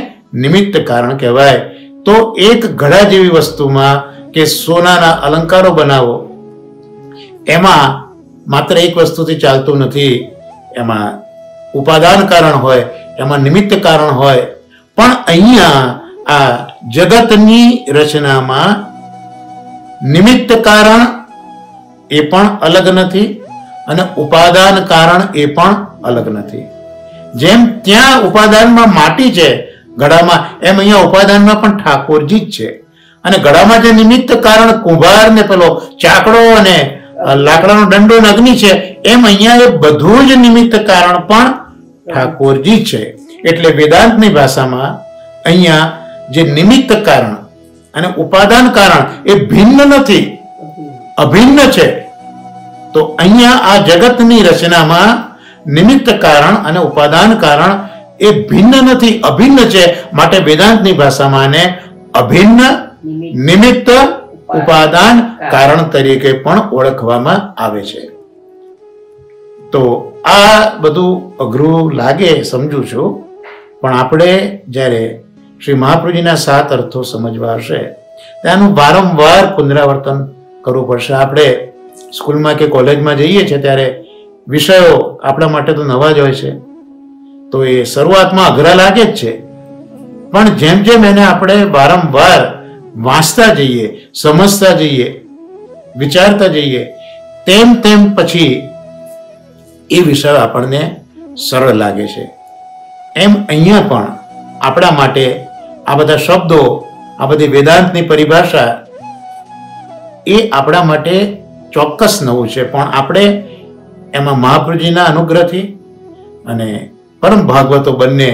નિમિત્ત કારણ કહેવાય. તો એક ઘડા જેવી વસ્તુમાં કે સોનાના અલંકારો બનાવો, એમાં માત્ર એક વસ્તુથી ચાલતું નથી. એમાં ઉપાદાન કારણ હોય, એમાં નિમિત્ત કારણ હોય. પણ અહીંયા આ જગતની રચનામાં નિમિત્ત કારણ એ પણ અલગ નથી, અને ઉપાદાન કારણ એ પણ અલગ નથી. જેમ ત્યાં ઉપાદાનમાં માટી છે ઘડામાં, એમ અહીંયા ઉપાદાનમાં પણ ઠાકોરજી જ છે. અને ઘડામાં જે નિમિત્ત કારણ કુંભાર ને પેલો ચાકડો અને લાકડાનો દંડો ને અગ્નિ છે, એમ અહીંયા એ બધું જ નિમિત્ત કારણ પણ ઠાકોરજી છે. એટલે વેદાંતની ભાષામાં અહીંયા જે નિમિત્ત કારણ અને ઉપાદાન કારણ એ ભિન્ન નથી, અભિન્ન છે. તો અહીંયા આ જગતની રચનામાં નિમિત્ત કારણ અને ઉપાદાન કારણ એ ભિન્ન નથી, અભિન્ન છે. માટે વેદાંતની ભાષામાં આને અભિન્ન નિમિત્ત ઉપાદાન કારણ તરીકે પણ ઓળખવામાં આવે છે. તો આ બધું અઘરું લાગે, સમજુ છું, પણ આપણે જ્યારે શ્રી મહાપ્રભુજીના 7 અર્થો સમજવા હશે ત્યાંનું વારંવાર પુનરાવર્તન કરવું પડશે. આપણે સ્કૂલમાં કે કોલેજમાં જઈએ છીએ ત્યારે વિષયો આપણા માટે તો નવા જ હોય છે, તો એ શરૂઆતમાં અઘરા લાગે જ છે. પણ જેમ જેમ એને આપણે વારંવાર વાંચતા જઈએ, સમજતા જઈએ, વિચારતા જઈએ, તેમ તેમ પછી એ વિષય આપણને સરળ લાગે છે. એમ અહીંયા પણ આપણા માટે આ બધા શબ્દો, આ બધી વેદાંતની પરિભાષા એ આપણા માટે ચોક્કસ નવું છે. પણ આપણે એમાં મહાપ્રભુજીના અનુગ્રહથી અને પરમ ભાગવતો બંને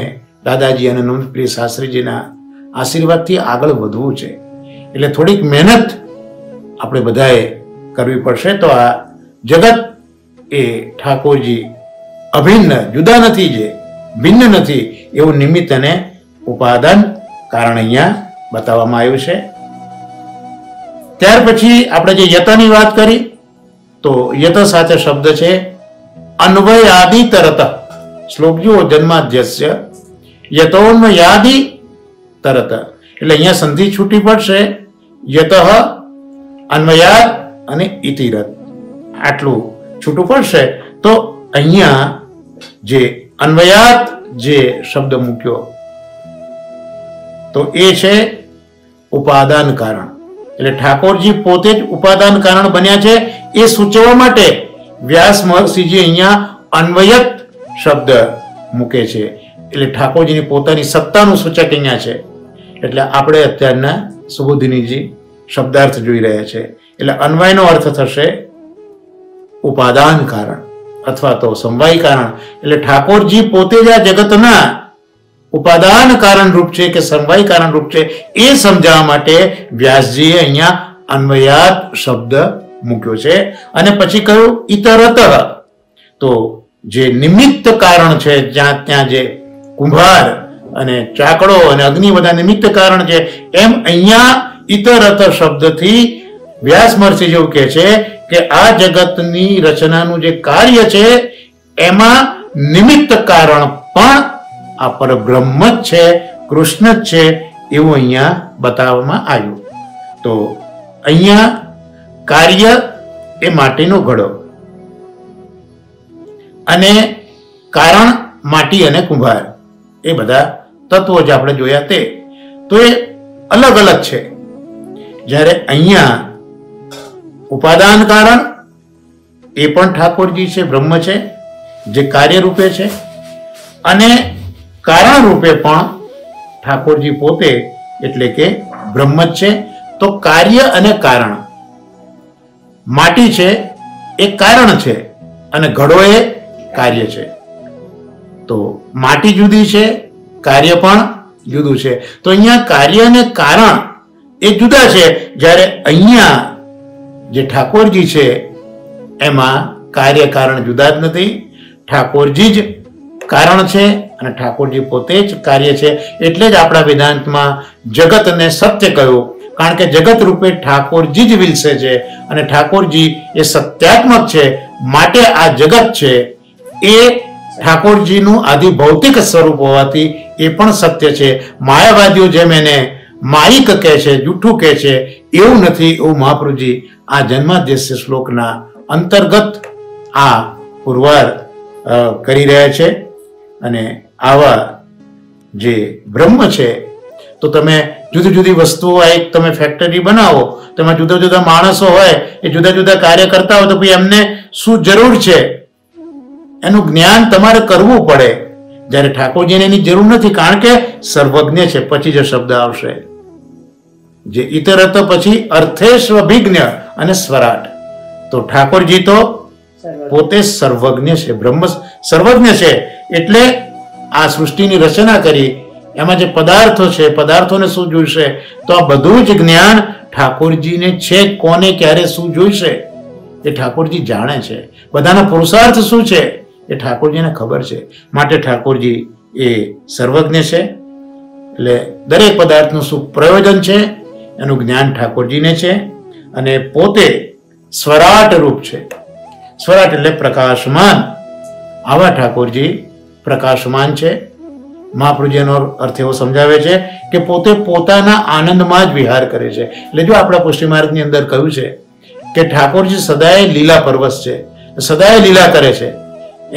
દાદાજી અને નંદપ્રિય શાસ્ત્રીજીના આશીર્વાદથી આગળ વધવું છે. એટલે થોડીક મહેનત આપણે બધાએ કરવી પડશે. તો આ જગત એ ઠાકોરજી અભિન્ન, જુદા નથી, જે ભિન્ન નથી, એવું નિમિત્ત અને ઉપાદાન કારણ અહીંયા બતાવવામાં આવ્યું છે. ત્યાર પછી આપણે જે યતની વાત કરી, તો યત સાથે શબ્દ છે અન્વયાદિ તરત. શ્લોક જુઓ, જન્માદ્યસ્ય યતોન્વયાદિ તરત. એટલે અહીંયા સંધિ છૂટી પડશે, યત અન્વયાદ અને ઇતિરત, આટલું છૂટું પડશે. તો અહીંયા જે અન્વયાત જે શબ્દ મૂક્યો તો એ છે ઉપાદાન કારણ. એટલે ઠાકોરજી પોતે જ ઉપાદાન કારણ બન્યા છે એ સૂચવવા માટે વ્યાસ મહર્ષિજી અહીંયા અન્વયત શબ્દ મૂકે છે, એટલે ઠાકોરજીની પોતાની સત્તાનું સૂચક અહીંયા છે. એટલે આપણે અત્યારના સુબોધિનીજી શબ્દાર્થ જોઈ રહ્યા છે. એટલે અન્વયનો અર્થ થશે ઉપાદાન કારણ અથવા તો સમવાય કારણ. એટલે ઠાકોરજી પોતે જ આ જગતના ઉપાદાન કારણ રૂપ છે કે સમવાય કારણ રૂપ છે એ સમજાવવા માટે વ્યાસજીએ અહીંયા અન્વયાત શબ્દ મૂક્યો છે. અને પછી કહ્યું ઇતરત, તો જે નિમિત્ત કારણ છે, જ્યાં ત્યાં જે કુંભાર અને ચાકડો અને અગ્નિ બધા નિમિત્ત કારણ છે, એમ અહીંયા ઇતરત શબ્દથી વ્યાસ મહર્ષિ જેવું કહે છે કે આ જગતની રચનાનું જે કાર્ય છે એમાં નિમિત્ત કારણ પણ આ પરબ્રહ્મ જ છે, કૃષ્ણ જ છે, એવું અહીંયા બતાવવામાં આવ્યું. તો અહીંયા કાર્ય એ માટીનો ઘડો અને કારણ માટી અને કુંભાર, એ બધા તત્વો જે આપણે જોયા તે તો એ અલગ અલગ છે. જ્યારે અહીંયા ઉપાદાન કારણ એ પણ ઠાકોરજી છે, બ્રહ્મ છે, જે કાર્ય રૂપે છે, અને કારણ રૂપે પણ ઠાકોરજી પોતે એટલે કે બ્રહ્મ જ છે. તો કાર્ય અને કારણ, માટી છે એ કારણ છે અને ઘડો એ કાર્ય છે. તો માટી જુદી છે, કાર્ય પણ જુદું છે. તો અહીંયા કાર્ય અને કારણ એ જુદા છે, જ્યારે અહીંયા જે ઠાકોરજી છે એમાં કાર્ય કારણ જુદા જ નથી. ઠાકોરજી જ કારણ છે અને ઠાકોરજી પોતે જ કાર્ય છે. એટલે જ આપણા વેદાંતમાં જગતને સત્ય કહ્યું, કારણ કે જગત રૂપે ઠાકોરજી જ વિલસે છે અને ઠાકોરજી એ સત્યાત્મક છે. માટે આ જગત છે એ ઠાકોરજીનું આદિ ભૌતિક સ્વરૂપ હોવાથી એ પણ સત્ય છે. માયાવાદીઓ જેમ એને માયિક કહે છે, જૂઠું કહે છે, એવું નથી, એવું મહાપ્રભુજી આ જન્માદ્યસ્ય શ્લોકના અંતર્ગત આ પુરવાર કરી રહ્યા છે. અને આવા જે બ્રહ્મ છે, તો તમે જુદી જુદી વસ્તુઓ, એક તમે ફેક્ટરી બનાવો, તેમાં જુદા જુદા માણસો હોય, એ જુદા જુદા કાર્ય કરતા હોય, તો ભાઈ એમને શું જરૂર છે એનું જ્ઞાન તમારે કરવું પડે. જ્યારે ઠાકોરજીને એની જરૂર નથી, કારણ કે સર્વજ્ઞ છે. પછી જે શબ્દ આવશે જે ઇતરત પછી અર્થેષ્વભિજ્ઞ અને સ્વરાટ, તો ઠાકોરજી તો પોતે સર્વજ્ઞ છે, બ્રહ્મ સર્વજ્ઞ છે. એટલે આ સૃષ્ટિની રચના કરી, એમાં જે પદાર્થો છે, પદાર્થોને શું જોઈશે, તો આ બધું જ જ્ઞાન ઠાકોરજીને છે. કોને ક્યારે શું જોઈશે એ ઠાકોરજી જાણે છે. બધાના પુરુષાર્થ શું છે એ ઠાકોરજીને ખબર છે. માટે ઠાકોરજી એ સર્વજ્ઞ છે. એટલે દરેક પદાર્થનું શું પ્રયોજન છે એનું જ્ઞાન ઠાકોરજીને છે. અને પોતે સ્વરાટ રૂપ છે. સ્વરાટ એટલે પ્રકાશમાન. આવા ઠાકોરજી પ્રકાશમાન છે. મહાપ્રભુજીનો અર્થ એવો સમજાવે છે કે પોતે પોતાના આનંદમાં જ વિહાર કરે છે. એટલે જો આપણા પુષ્ટિ માર્ગની અંદર કહ્યું છે કે ઠાકોરજી સદાય લીલા પરવશ છે, સદાય લીલા કરે છે.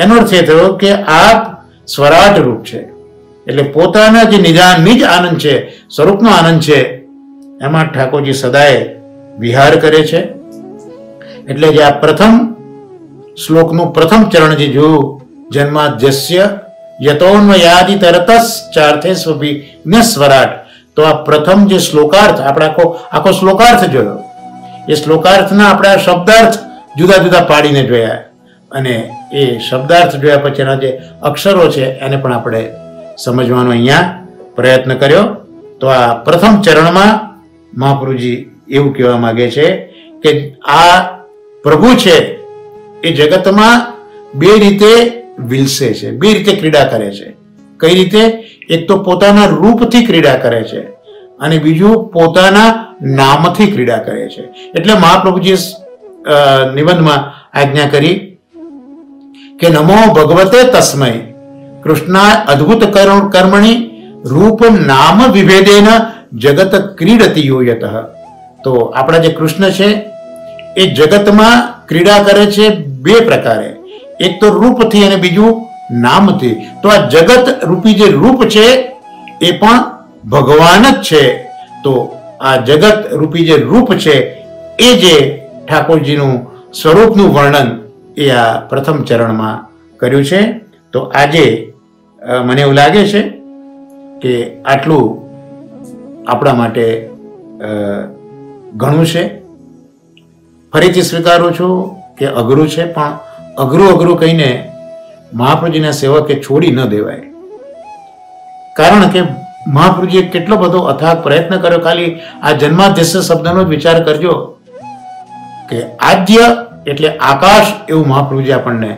એનો અર્થ એ થયો કે આ સ્વરાટ રૂપ છે. એટલે પોતાના જે નિજ આનંદ છે, સ્વરૂપનો આનંદ છે, એમાં ઠાકોરજી સદાય વિહાર કરે છે. એટલે જે આ પ્રથમ શ્લોકનું પ્રથમ ચરણ જે જોયું, જન્માદ્યસ્ય યતોન્વયાદિ તરતસ ચાર્થે સ્વભિજ્ઞ સ્વરાટ, તો આ પ્રથમ જે શ્લોકાર્થ, આપણે આખો શ્લોકાર્થ જોયો. એ શ્લોકાર્થના આપણે આ શબ્દાર્થ જુદા જુદા પાડીને જોયા, અને એ શબ્દાર્થ જોયા પછીના જે અક્ષરો છે એને પણ આપણે સમજવાનો અહીંયા પ્રયત્ન કર્યો. તો આ પ્રથમ ચરણમાં મહાપ્રભુજી એવું કહેવા માંગે છે કે આ પ્રભુ છે એ જગતમાં બે રીતે વિલસે છે, બે રીતે ક્રીડા કરે છે. કઈ રીતે? એક તો પોતાના રૂપથી ક્રીડા કરે છે અને બીજું પોતાના નામથી ક્રીડા કરે છે. એટલે મહાપ્રભુજી નિબંધમાં આજ્ઞા કરી કે નમો ભગવતે તસ્મૈ કૃષ્ણા અદ્ભુત કર્મણી રૂપ નામ વિભેદેન જગત ક્રીડતી યોયતઃ. તો આપણા જે કૃષ્ણ છે એ જગતમાં ક્રીડા કરે છે બે પ્રકારે, એક તો રૂપથી અને બીજું નામથી. તો આ જગત રૂપી જે રૂપ છે એ પણ ભગવાન જ છે. તો આ જગત રૂપી જે રૂપ છે એ જે ઠાકોરજીનું સ્વરૂપનું વર્ણન એ આ પ્રથમ ચરણમાં કર્યું છે. તો તો આજે મને એવું લાગે છે કે આટલું આપણા માટે ઘણું છે. ફરીથી સ્વીકારું છું કે અઘરું છે, પણ અઘરું કહીને મહાપ્રભુજીના સેવકે છોડી ન દેવાય. કારણ કે મહાપ્રભુજીએ કેટલો બધો અથાગ પ્રયત્ન કર્યો. ખાલી આ જન્માદ્યસ્ય શબ્દનો જ વિચાર કરજો કે આદ્ય એટલે આકાશ એવું મહાપ્રભુજી આપણને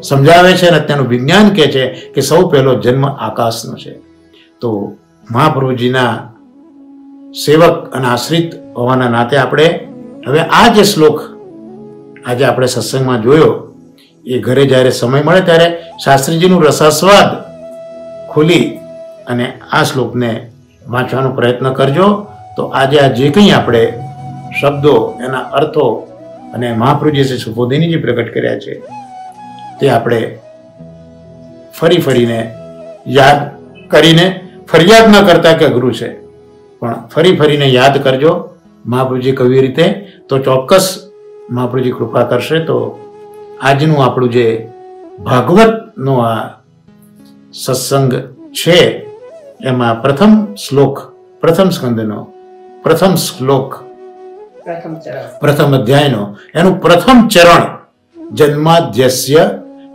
સમજાવે છે અને તેનું વિજ્ઞાન કહે છે કે સૌ પહેલો જન્મ આકાશનો છે. તો મહાપ્રભુજીના સેવક અને આશ્રિત હોવાના નાતે આપણે હવે આ જે શ્લોક આજે આપણે સત્સંગમાં જોયો એ ઘરે જ્યારે સમય મળે ત્યારે શાસ્ત્રીજીનું રસાસ્વાદ ખોલી અને આ શ્લોકને વાંચવાનો પ્રયત્ન કરજો. તો આજે આ જે કંઈ આપણે શબ્દો, એના અર્થો અને મહાપ્રભુજીએ સુબોધિની જે પ્રગટ કર્યા છે તે આપણે ફરીને યાદ કરીને, ફરિયાદ ન કરતા કે અઘરું છે, પણ ફરીને યાદ કરજો મહાપ્રભુજી કવી રીતે. તો ચોક્કસ મહાપ્રભુજી કૃપા કરશે. તો આજનું આપણું જે ભાગવતનો આ સત્સંગ છે એમાં પ્રથમ સ્કંદનો પ્રથમ શ્લોક, પ્રથમ અધ્યાયનો એનું પ્રથમ ચરણ જન્માદ્યસ્ય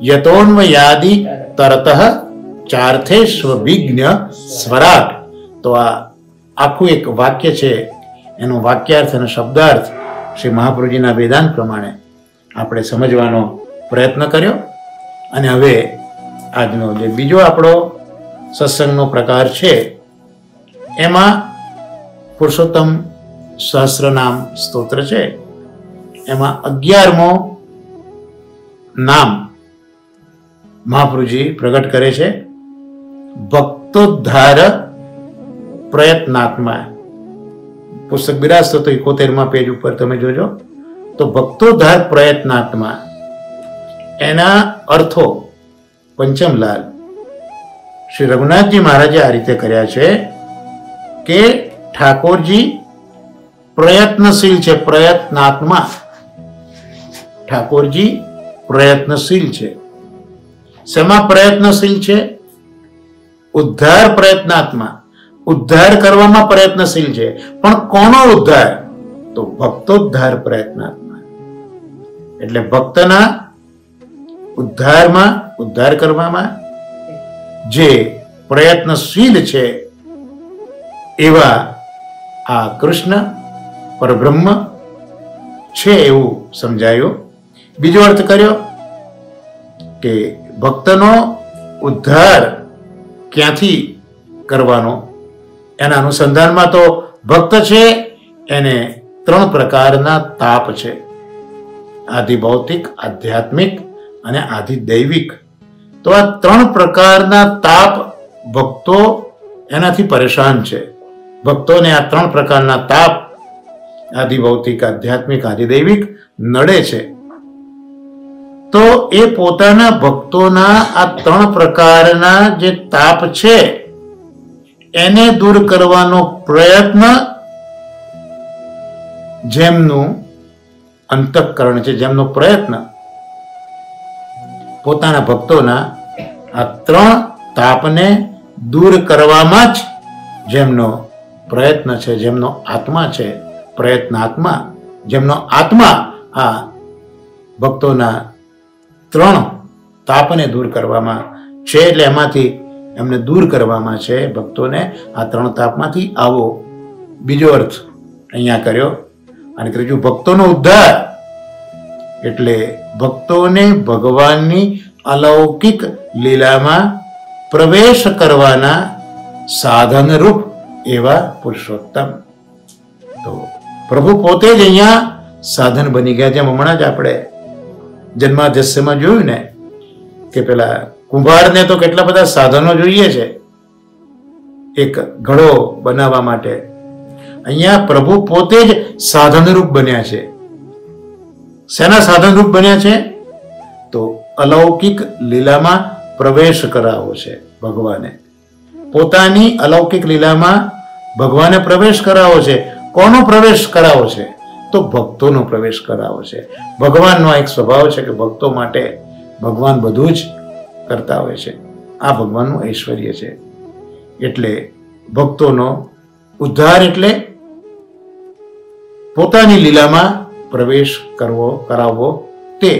યતોન્વયાદિ તરતઃ ચાર્થેશ્વ વિઘ્ન સ્વરાટ. તો આ આખું એક વાક્ય છે, એનો વાક્યાર્થ અને શબ્દાર્થ શ્રી મહાપ્રભુજીના વેદાંત પ્રમાણે આપણે સમજવાનો પ્રયત્ન કર્યો. અને હવે આજનો જે બીજો આપણો સત્સંગનો પ્રકાર છે એમાં પુરુષોત્તમ સહસ્રનામ સ્તોત્ર છે. એમાં 11મો નામ મહાપ્રભુજી પ્રગટ કરે છે, ભક્તોદ્ધાર પ્રયત્નાત્મા. પુસ્તક બિરાજતો તો 71મા પેજ ઉપર તમે જોજો. તો ભક્તોદ્ધાર પ્રયત્નાત્મા એના અર્થો પંચમલાલ શ્રી રઘુનાથજી મહારાજે આ રીતે કર્યા છે કે ઠાકોરજી પ્રયત્નશીલ છે, પ્રયત્નાત્મા. ઠાકોરજી પ્રયત્નશીલ છે. શેમાં પ્રયત્નશીલ છે? ઉદ્ધાર પ્રયત્નાત્મા. ઉદ્ધાર કરવામાં પ્રયત્નશીલ છે. પણ કોનો ઉદ્ધાર? તો ભક્તોદ્ધાર પ્રયત્નાત્મા. એટલે ભક્તના ઉદ્ધાર કરવામાં જે પ્રયત્નશીલ છે એવા આ કૃષ્ણ પરબ્રહ્મ છે એવું સમજાયું. બીજો અર્થ કર્યો કે ભક્તનો ઉદ્ધાર ક્યાંથી કરવાનો? એના અનુસંધાનમાં તો ભક્ત છે એને 3 પ્રકારના તાપ છે, આદિ ભૌતિક, આધ્યાત્મિક અને આદિ દૈવિક. તો આ 3 પ્રકારના તાપ ભક્તો એનાથી પરેશાન છે. ભક્તોને આ 3 પ્રકારના તાપ, આદિ ભૌતિક, આધ્યાત્મિક, આદિ દૈવિક નડે છે. તો એ પોતાના ભક્તોના આ 3 પ્રકારના જે તાપ છે એને દૂર કરવાનો પ્રયત્ન જેમનું અંતઃકરણ છે, જેમનો પ્રયત્ન પોતાના ભક્તોના આ 3 તાપને દૂર કરવામાં જ જેમનો પ્રયત્ન છે, જેમનો આત્મા છે, પ્રયત્નાત્મા, જેમનો આત્મા આ ભક્તોના 3 તાપને દૂર કરવામાં છે. એટલે એમાંથી એમને દૂર કરવામાં છે ભક્તોને આ 3 તાપમાંથી. આવો બીજો અર્થ અહીંયા કર્યો. અને ત્રીજું ભક્તોનો ઉદ્ધાર એટલે ભક્તોને ભગવાનની અલૌકિક લીલામાં પ્રવેશ કરવાના સાધન રૂપ એવા પુરુષોત્તમ. તો પ્રભુ પોતે જ અહીંયા સાધન બની ગયા. જેમ હમણાં જ આપણે જન્માદ્યસ્યમાં જોયું ને કે પેલા કુંભારને તો કેટલા બધા સાધનો જોઈએ છે એક ઘડો બનાવવા માટે. અહીંયા પ્રભુ પોતે જ સાધનરૂપ બન્યા છે. શેના સાધનરૂપ બન્યા છે? તો અલૌકિક લીલામાં પ્રવેશ કરાવો છે ભગવાને. પોતાની અલૌકિક લીલામાં ભગવાને પ્રવેશ કરાવો છે. કોનો પ્રવેશ કરાવો છે? તો ભક્તોનો પ્રવેશ કરાવો છે. ભગવાનનો એક સ્વભાવ છે કે ભક્તો માટે ભગવાન બધું જ કરતા હોય છે. આ ભગવાનનું ઐશ્વર્ય છે. એટલે ભક્તોનો ઉદ્ધાર એટલે પોતાની લીલામાં પ્રવેશ કરાવવો તે.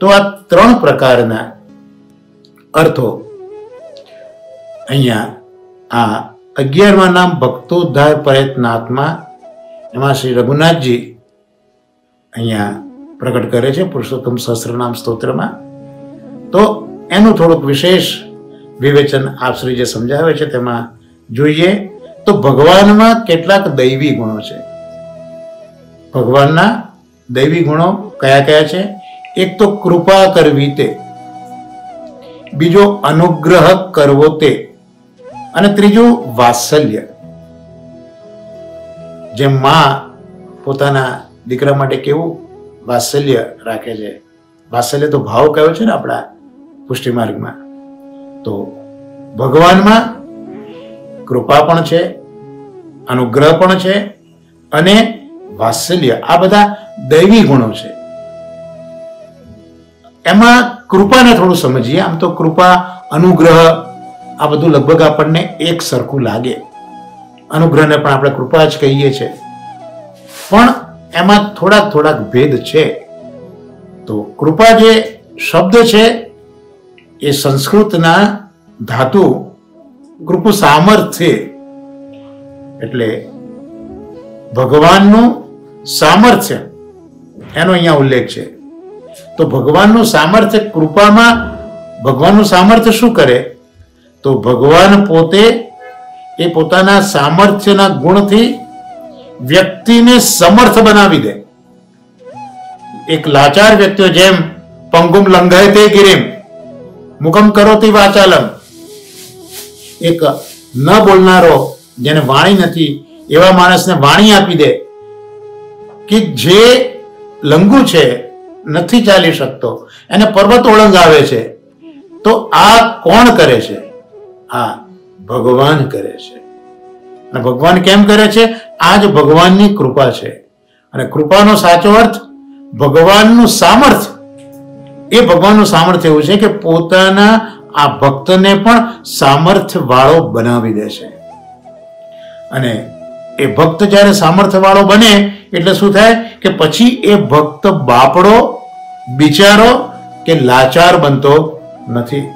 તો આ 3 પ્રકારના અર્થો અહીંયા આ 11મા નામ ભક્તોદ્ધાર પ્રયત્નાત્મા, એમાં શ્રી રઘુનાથજી અહીંયા પ્રગટ કરે છે પુરુષોત્તમ સહસ્ત્રનામ સ્તોત્રમાં. તો એનું થોડુંક વિશેષ વિવેચન આપ શ્રી જે સમજાવે છે તેમાં જોઈએ તો ભગવાનમાં કેટલાક દૈવી ગુણો છે. ભગવાનના દૈવી ગુણો કયા કયા છે? એક તો કૃપા કરવી તે, બીજો અનુગ્રહ કરવો તે, અને ત્રીજું વાત્સલ્ય. જેમ માં પોતાના દીકરા માટે કેવું વાત્સલ્ય રાખે છે. વાત્સલ્ય તો ભાવ કયો છે ને આપણા પુષ્ટિ માર્ગમાં. તો ભગવાનમાં કૃપા પણ છે, અનુગ્રહ પણ છે અને વાત્સલ્ય. આ બધા દૈવી ગુણો છે. એમાં કૃપાને થોડું સમજીએ. આમ તો કૃપા, અનુગ્રહ આ બધું લગભગ આપણને એક સરખું લાગે. અનુગ્રહને પણ આપણે કૃપા જ કહીએ છીએ, પણ એમાં થોડાક ભેદ છે. તો કૃપા જે શબ્દ છે એ સંસ્કૃતના ધાતુ કૃપુ સામર્થ્ય, એટલે ભગવાનનું સામર્થ્ય એનો અહીંયા ઉલ્લેખ છે. તો ભગવાનનું સામર્થ્ય કૃપામાં, ભગવાનનું સામર્થ્ય શું કરે? તો ભગવાન પોતે એ પોતાના સામર્થ્યના ગુણથી વ્યક્તિને સમર્થ બનાવી દે. એક લાચાર વ્યક્તિઓ જેમ પંગુમ લંઘાય તે ગિરિમ મુખમ કરોતિ વાચાલમ, એક ન બોલનારો જેને વાણી નથી એવા માણસને વાણી આપી દે કે જે લંગુ છે, નથી ચાલી શકતો, એને પર્વત ઓળંગાવે છે. તો આ કોણ કરે છે? આ ભગવાન કરે છે. અને ભગવાન કેમ કરે છે? આ જ ભગવાનની કૃપા છે. અને કૃપાનો સાચો અર્થ ભગવાનનું સામર્થ્ય. એ ભગવાનનું સામર્થ્ય એવું છે કે પોતાના આ ભક્તને પણ સામર્થ્ય વાળો બનાવી દે છે. અને એ ભક્ત જ્યારે સામર્થ્ય વાળો બને એટલે શું થાય કે પછી એ ભક્ત બાપડો, બિચારો કે લાચાર બનતો નથી.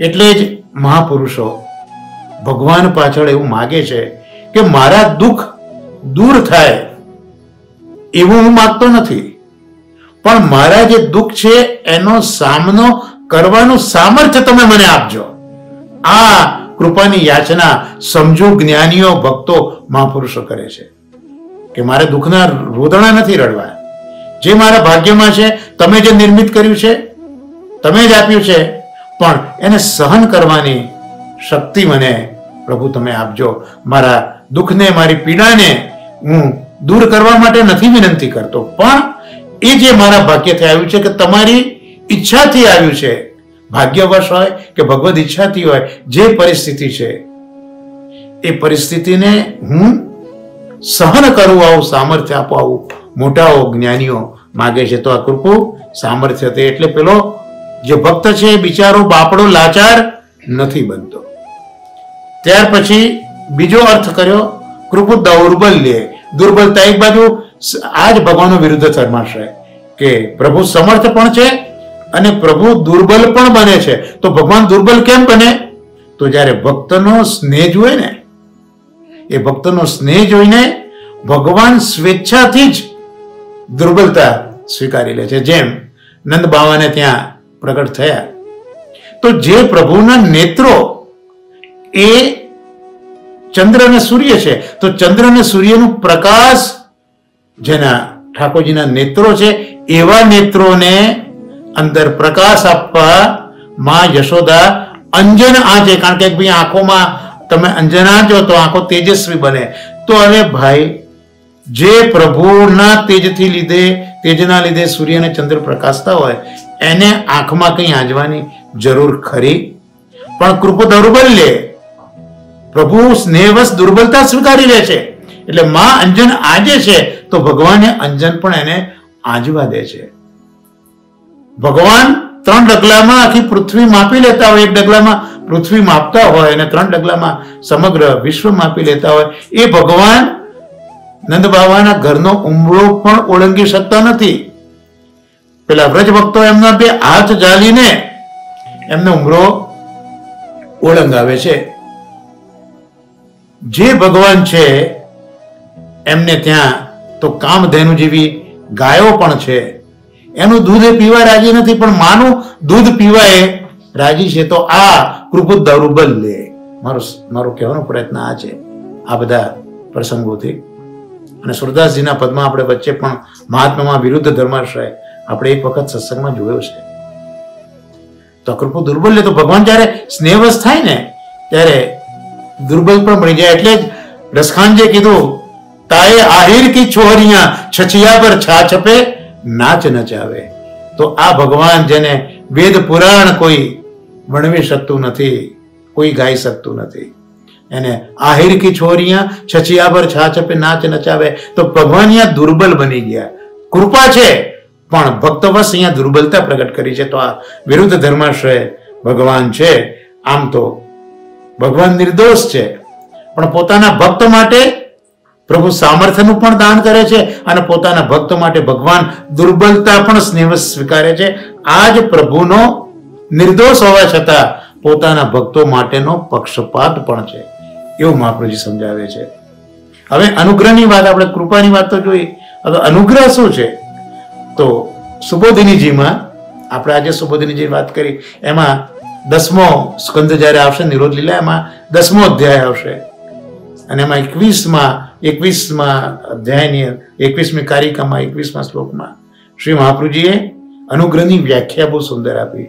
એટલે જ મહાપુરુષો ભગવાન પાછળ એવું માગે છે કે મારા દુઃખ દૂર થાય એવું હું માગતો નથી, પણ મારા જે દુઃખ છે એનો સામનો કરવાનું સામર્થ્ય તમે મને આપજો. આ કૃપાની યાચના સમજુ જ્ઞાનીઓ, ભક્તો, મહાપુરુષો કરે છે કે મારે દુઃખના રોદણા નથી રડવા. જે મારા ભાગ્યમાં છે, તમે જે નિર્મિત કર્યું છે, તમે જ આપ્યું છે, પણ એને સહન કરવાની શક્તિ મને પ્રભુ તમે આપજો. મારા દુઃખને, મારી પીડાને હું દૂર કરવા માટે નથી વિનંતી કરતો, પણ એ જે મારા ભાગ્યથી આવ્યું છે કે તમારી ઈચ્છાથી આવ્યું છે, ભાગ્યવશ હોય કે ભગવદ ઈચ્છાથી હોય, જે પરિસ્થિતિ છે એ પરિસ્થિતિને હું સહન કરું આવું સામર્થ્ય આપો, આવું મોટાઓ જ્ઞાનીઓ માગે છે. તો આ કૃપુ સામર્થ્ય તે એટલે પેલો જે ભક્ત છે બિચારો બાપડો લાચાર નથી બનતો. ત્યાર પછી બીજો અર્થ કર્યો કૃપુ દૌર્બલ્ય. દુર્બલતા એક બાજુ આ જ ભગવાનનો વિરુદ્ધ ધર્માશય કે પ્રભુ સમર્થ પણ છે અને પ્રભુ દુર્બલ પણ બને છે. તો ભગવાન દુર્બલ કેમ બને? તો જ્યારે ભક્તનો સ્નેહ જોઈ ને, એ ભક્તનો સ્નેહ જોઈને ભગવાન સ્વેચ્છાથી જ દુર્બલતા સ્વીકારી લે છે. જેમ નંદ બાવાને ત્યાં પ્રગટ થયા તો જે પ્રભુના નેત્રો એ ચંદ્ર અને સૂર્ય છે, તો ચંદ્ર અને સૂર્યનું પ્રકાશ જેના ઠાકોરજીના નેત્રો છે, એવા નેત્રોને અંદર પ્રકાશ આપવા માં યશોદા અંજન આંચે, કારણ કે ભાઈ આંખોમાં તમે અંજન આંચો તો આંખો તેજસ્વી બને. તો હવે ભાઈ જે પ્રભુના તેજથી લીધે, તેજના લીધે સૂર્ય અને ચંદ્ર પ્રકાશતા હોય એને આંખમાં કંઈ આંજવાની જરૂર ખરી? પણ કૃપા દૌર્બલ્ય, પ્રભુ સ્નેહવશ દુર્બલતા સ્વીકારી લે છે. એટલે માં અંજન આંજે છે તો ભગવાને અંજન પણ એને આંજવા દે છે. ભગવાન 3 ડગલામાં આખી પૃથ્વી માપી લેતા હોય, 1 ડગલામાં પૃથ્વી માપતા હોય અને 3 ડગલામાં સમગ્ર વિશ્વ માપી લેતા હોય, એ ભગવાન નંદ બાબાના ઘરનો ઉંબરો પણ ઓળંગી શકતા નથી. પેલા વ્રજ ભક્તો એમના 2 હાથ ઝાલીને એમનો ઉંબરો ઓળંગાવે છે. જે ભગવાન છે એમને ત્યાં તો કામધેનુ જેવી ગાયો પણ છે, એનું દૂધ પીવા રાજી નથી, પણ માનું દૂધ પીવા એ રાજી છે. તો આ કૃપુત દૌર્બલ લે. મારો કહેવાનો પ્રયત્ન આ છે, આ બધા પ્રસંગોથી. અને સુરદાસજીના પદમાં આપણે વચ્ચે પણ મહાત્મામાં વિરુદ્ધ ધર્માશ્રય આપણે એક વખત સત્સંગમાં જોયો છે. તો કૃપુ દુર્બલ લે. તો ભગવાન જયારે સ્નેહવશ થાય ને ત્યારે દુર્બલ પણ બની જાય. એટલે જ રસખાનજીએ કીધું, તાએ આહિર કી છોહરિયા છછિયા પર છાછપે નાચ નચાવે. તો આ ભગવાન જેને વેદ પુરાણ કોઈ વર્ણવી શકતું નથી, કોઈ ગાઈ શકતું નથી, એને આહિર કી છોહરિયા છછિયા પર છાછપે નાચ નચાવે. તો ભગવાન અહીંયા દુર્બલ બની ગયા. કૃપા છે પણ ભક્તવશ અહીંયા દુર્બલતા પ્રગટ કરી છે. તો આ વિરુદ્ધ ધર્માશ્રય ભગવાન છે. આમ તો ભગવાન નિર્દોષ છે, પણ પોતાના ભક્ત માટે પ્રભુ સામર્થ્યનું પણ દાન કરે છે અને પોતાના ભક્ત માટે ભગવાન દુર્બલતા પણ સ્નેહવશ સ્વીકારે છે. આ જ પ્રભુનો નિર્દોષ હોવા છતાં પોતાના ભક્તો માટેનો પક્ષપાત પણ છે, એવું મહાપ્રભુજી સમજાવે છે. હવે અનુગ્રહની વાત, આપણે કૃપાની વાત તો જોઈ. હવે અનુગ્રહ શું છે? તો સુબોધિનીજીમાં આપણે આજે સુબોધિનીજી વાત કરી, એમાં 10મો સ્કંદ જયારે આવશે નિરોધ લીલા, એમાં 10મો અધ્યાય આવશે અને એમાં 21મા અધ્યાયની 21મી કારિકામાં 21મા શ્લોકમાં શ્રી મહાપ્રભુજીએ અનુગ્રહની વ્યાખ્યા બહુ સુંદર આપી.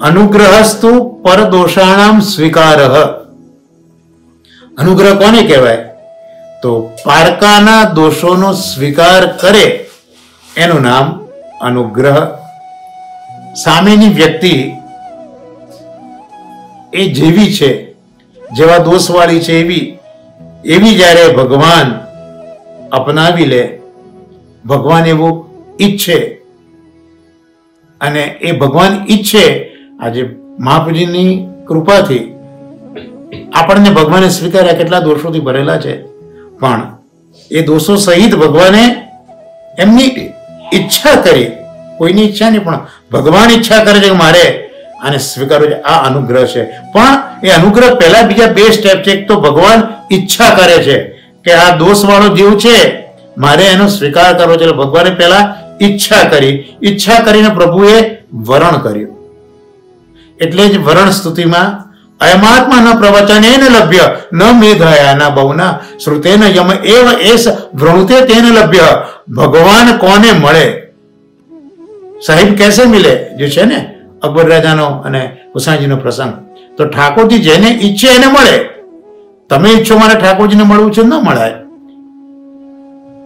અનુગ્રહસ્તુ પરદોષાણામ સ્વીકારઃ. અનુગ્રહ કોને કહેવાય? તો પારકાના દોષોનો સ્વીકાર કરે એનું નામ અનુગ્રહ. સામેની વ્યક્તિ એ જેવી છે, જેવા દોષવાળી છે એવી જ્યારે ભગવાન અપનાવી લે, ભગવાન એવું ઈચ્છે અને એ ભગવાન ઈચ્છે. આજે મહાપ્રભુજીની કૃપાથી આપણને ભગવાને સ્વીકાર્યા. કેટલા દોષોથી ભરેલા છે, પણ એ દોષો સહિત ભગવાને એમની ઈચ્છા કરી, કોઈની ઈચ્છા નહીં પણ ભગવાન ઈચ્છા કરે છે કે મારે આને સ્વીકારવું છે. આ અનુગ્રહ છે. પણ એ અનુગ્રહ પહેલા બીજા 2 સ્ટેપ છે. એક તો ભગવાન ઈચ્છા કરે છે કે આ દોષ વાળો જીવ છે, મારે એનો સ્વીકાર કરવો છે. ભગવાને પહેલા ઈચ્છા કરી, ઈચ્છા કરીને પ્રભુએ વરણ કર્યું. એટલે જ વરણ સ્તુતિમાં અયમાત્મા ન પ્રવચન એને લભ્ય ન મેધાયા ના બહુના શ્રુતેન યમ એવ એસ વૃણુતે તેને લભ્ય. ભગવાન કોને મળે? સાહિબ કેસે મિલે, જે છે ને અકબર રાજાનો અને હુસાઈનજીનો પ્રસંગ. તો ઠાકોરજી જેને ઈચ્છે એને મળે. તમે ઈચ્છો મારે ઠાકોરજીને મળવું છે, ન મળાય.